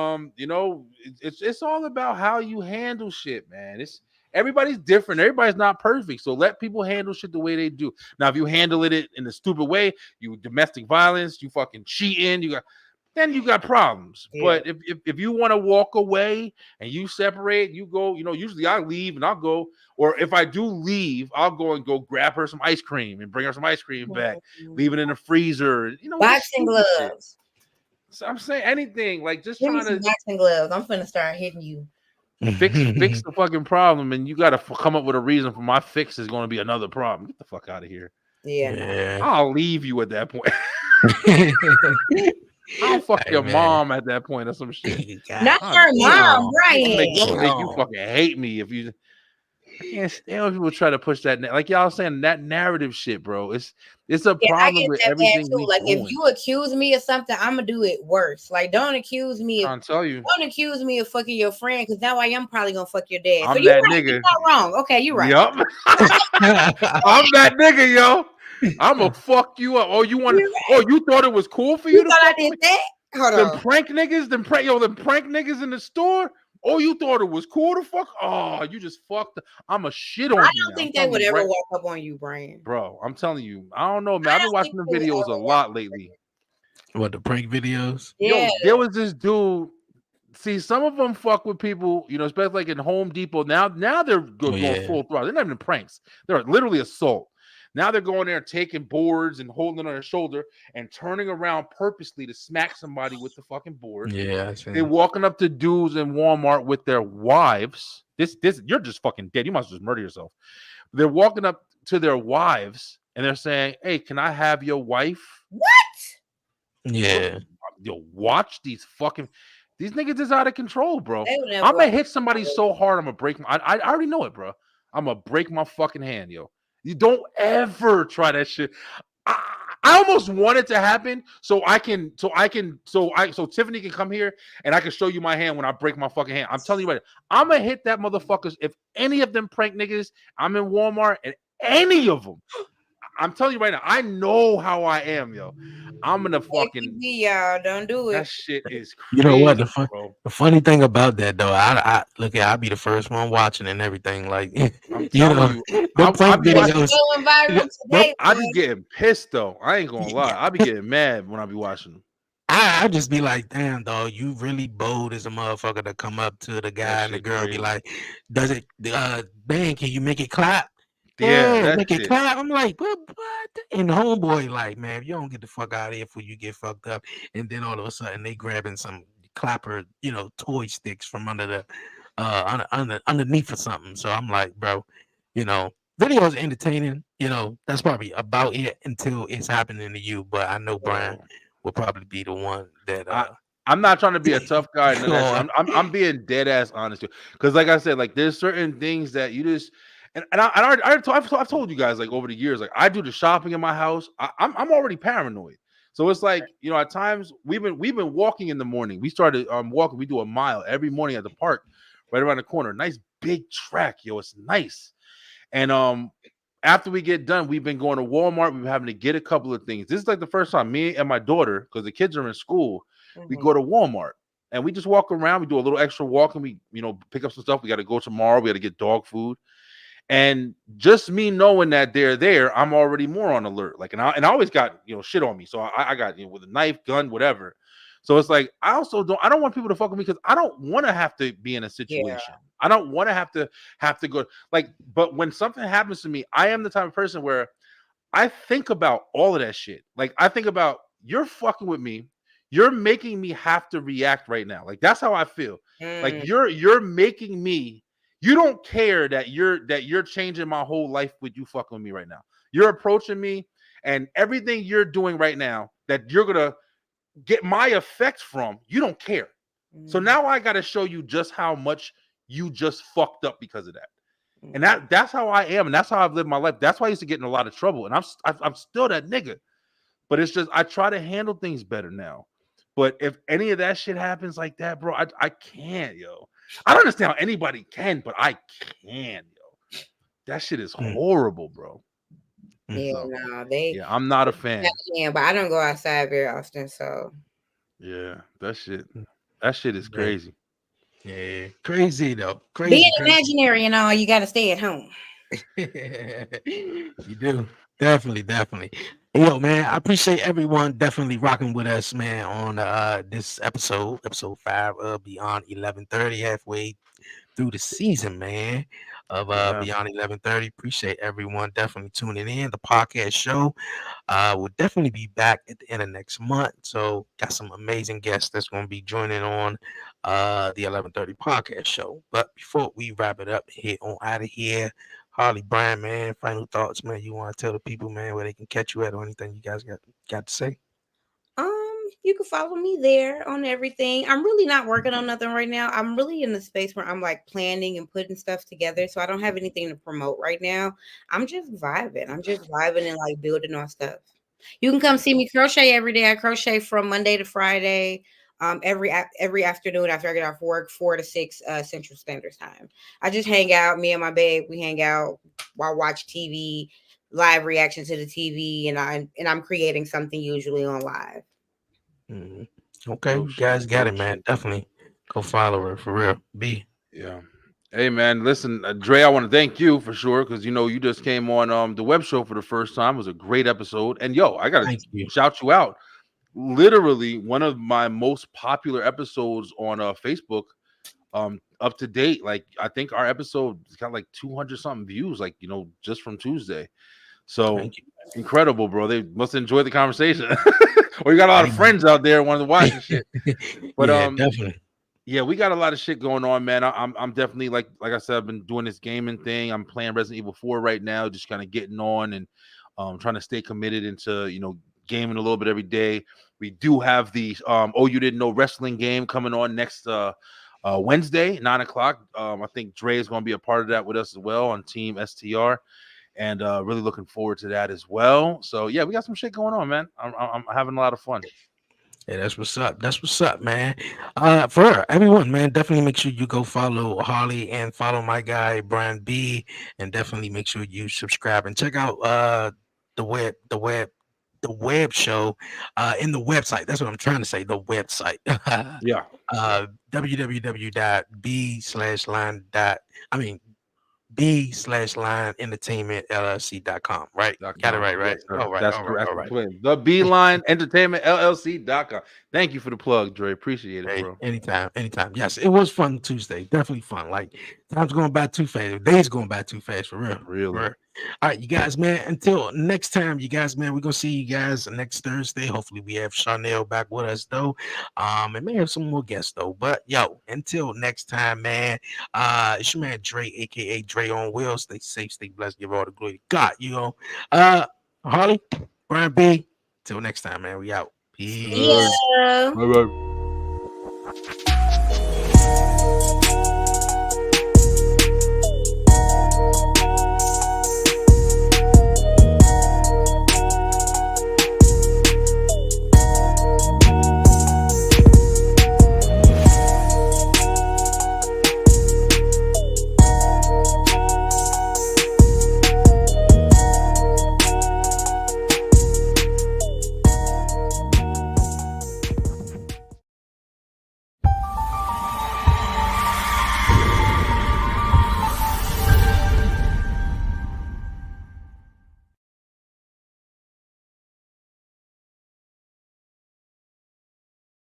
it's all about how you handle shit, man. Everybody's different. Everybody's not perfect. So let people handle shit the way they do. Now, if you handle it in a stupid way, you domestic violence, you fucking cheating, then you got problems. Yeah. But if you want to walk away and you separate, you go, usually I leave and I'll go, or if I do leave, I'll go grab her some ice cream and bring her some ice cream back, leave it in the freezer, boxing gloves. So I'm saying anything, like just give trying me some boxing gloves. I'm finna start hitting you. Fix the fucking problem, and you got to come up with a reason for my fix is going to be another problem. Get the fuck out of here. Yeah. I'll leave you at that point. I'll fuck your mom at that point or some shit. Not her mom, Brian. Make you fucking hate me if you. I can't stand when people try to push that. Like y'all saying that narrative shit, bro. It's a problem with everything. Like if you accuse me of something, I'm gonna do it worse. Like don't accuse me. Don't accuse me of fucking your friend because now I am probably gonna fuck your dad. I'm so that right, nigga. You're not wrong. Okay, you're right. Yup. I'm that nigga, yo. I'm gonna fuck you up. Oh, you want? Right. Oh, you thought it was cool for you to thought fuck I did that? Hold them on. prank niggas, them prank niggas in the store. Oh, you thought it was cool to fuck? Oh, you just fucked. I'm a shit on you. I don't think they would ever walk up on you, Brian. Bro, I'm telling you. I don't know, man. I've been watching the videos a lot lately. What, the prank videos? Yeah. Yo, there was this dude. See, some of them fuck with people, you know, especially like in Home Depot. Now they're going full throttle. They're not even pranks. They're literally assault. Now they're going there taking boards and holding it on their shoulder and turning around purposely to smack somebody with the fucking board. Yeah, they're walking up to dudes in Walmart with their wives. This you're just fucking dead. You must just murder yourself. They're walking up to their wives and they're saying, "Hey, can I have your wife?" What? Yeah. Yo, watch these niggas is out of control, bro. I'm gonna hit somebody so hard, I'm gonna break I already know it, bro. I'm gonna break my fucking hand, yo. You don't ever try that shit. I almost want it to happen so Tiffany can come here and I can show you my hand when I break my fucking hand. I'm telling you right now, I'm gonna hit that motherfuckers. If any of them prank niggas, I'm in Walmart and any of them, I'm telling you right now, I know how I am, yo. I'm gonna fucking y'all don't do it. That shit is crazy. You know what? The funny thing about that though, I look at I'll be the first one watching and everything. Like I'm telling you, I'll be getting pissed though. I ain't gonna lie. I'll be getting mad when I be watching them. I just be like, damn, dog, you really bold as a motherfucker to come up to the guy and the girl crazy. Be like, does it man, can you make it clap? Yeah, make it clap. I'm like, what? And the homeboy, like, man, if you don't get the fuck out of here before you get fucked up. And then all of a sudden they grabbing some clapper, you know, toy sticks from under the underneath or something. So I'm like, bro, you know, video is entertaining. You know, that's probably about it until it's happening to you. But I know Brian will probably be the one that I'm not trying to be a tough guy. I'm being dead ass honest because, like I said, like there's certain things that you just. I've told you guys like over the years, like I do the shopping in my house. I'm already paranoid, so it's like you know at times we've been walking in the morning. We started walking. We do a mile every morning at the park, right around the corner. Nice big track, yo. It's nice. And after we get done, we've been going to Walmart. We've been having to get a couple of things. This is like the first time me and my daughter, because the kids are in school, we go to Walmart and we just walk around. We do a little extra walking. We pick up some stuff. We got to go tomorrow. We got to get dog food. And just me knowing that they're there, I'm already more on alert. Like, and I always got shit on me. So I got with a knife, gun, whatever. So it's like I don't want people to fuck with me because I don't want to have to be in a situation. Yeah. I don't want to have to go like. But when something happens to me, I am the type of person where I think about all of that shit. Like I think about you're fucking with me. You're making me have to react right now. Like that's how I feel. Like you're making me. You don't care that you're changing my whole life with you fucking with me right now. You're approaching me and everything you're doing right now that you're gonna get my effects from, you don't care. So now I gotta show you just how much you just fucked up because of that. And that's how I am, and that's how I've lived my life. That's why I used to get in a lot of trouble, and I'm still that nigga. But it's just I try to handle things better now. But if any of that shit happens like that, bro, I can't, yo. I don't understand how anybody can, but I can, yo. That shit is horrible, bro. Yeah, so, I'm not a fan. Yeah, but I don't go outside very often, so. Yeah, that shit is crazy. Yeah, crazy though. Crazy. Being imaginary and all, you got to stay at home. You do. Definitely. Yo, man, I appreciate everyone definitely rocking with us, man, on this episode 5 of Beyond 1130, halfway through the season, man, of Yeah. Beyond 11:30. Appreciate everyone definitely tuning in. The podcast show will definitely be back at the end of next month. So got some amazing guests that's going to be joining on the 11:30 podcast show. But before we wrap it up, hit on out of here. Harley Bryan, man, final thoughts, man. You want to tell the people, man, where they can catch you at or anything you guys got to say? You can follow me there on everything. I'm really not working on nothing right now. I'm really in the space where I'm like planning and putting stuff together. So I don't have anything to promote right now. I'm just vibing. I'm just vibing and like building on stuff. You can come see me crochet every day. I crochet from Monday to Friday. Every afternoon after I get off work, 4 to 6 Central Standard Time. I just hang out. Me and my babe, we hang out while watch TV, live reaction to the TV, and I'm creating something usually on live. Okay, Real you guys shit, got real it, man. shit. Definitely go follow her for real. B. Yeah. Hey man, listen, Dre, I want to thank you for sure because you just came on the web show for the first time. It was a great episode, and yo, I gotta Thank you. shout you out. Literally one of my most popular episodes on Facebook, up to date. Like I think our episode got like 200 something views, like just from Tuesday. So Thank you. incredible, bro. They must enjoy the conversation. Or you got a lot of friends out there wanting to watch the shit. But Yeah, definitely. yeah, we got a lot of shit going on, man. I'm definitely like I said, I've been doing this gaming thing. I'm playing Resident Evil 4 right now, just kind of getting on and trying to stay committed into gaming a little bit every day. We do have the Oh You Didn't Know wrestling game coming on next Wednesday, 9 o'clock. I think Dre is going to be a part of that with us as well on Team STR, and really looking forward to that as well. So yeah, we got some shit going on, man. I'm having a lot of fun. Yeah, that's what's up. That's what's up, man. For everyone, man, definitely make sure you go follow Harley and follow my guy Brian B, and definitely make sure you subscribe and check out the web show in the website. That's what I'm trying to say. The website. Yeah. www.b/line dot. I mean B/line entertainment LLC.com. Right? Got it right, right? Yes, sir. All right, That's all right, correct. all right. The Beeline Entertainment LLC.com. Thank you for the plug, Dre. Appreciate it, Hey, bro. anytime. Yes, it was fun Tuesday. Definitely fun. Like time's going by too fast. Days going by too fast for real. Really. For real. All right, you guys, man. Until next time, you guys, man. We're gonna see you guys next Thursday. Hopefully, we have Chanel back with us though. And may have some more guests though. But yo, until next time, man. It's your man Dre, aka Dre on Wheels. Stay safe, stay blessed. Give all the glory to God. Harley, Brian B. Till next time, man. We out. Peace. Yeah. Bye bye.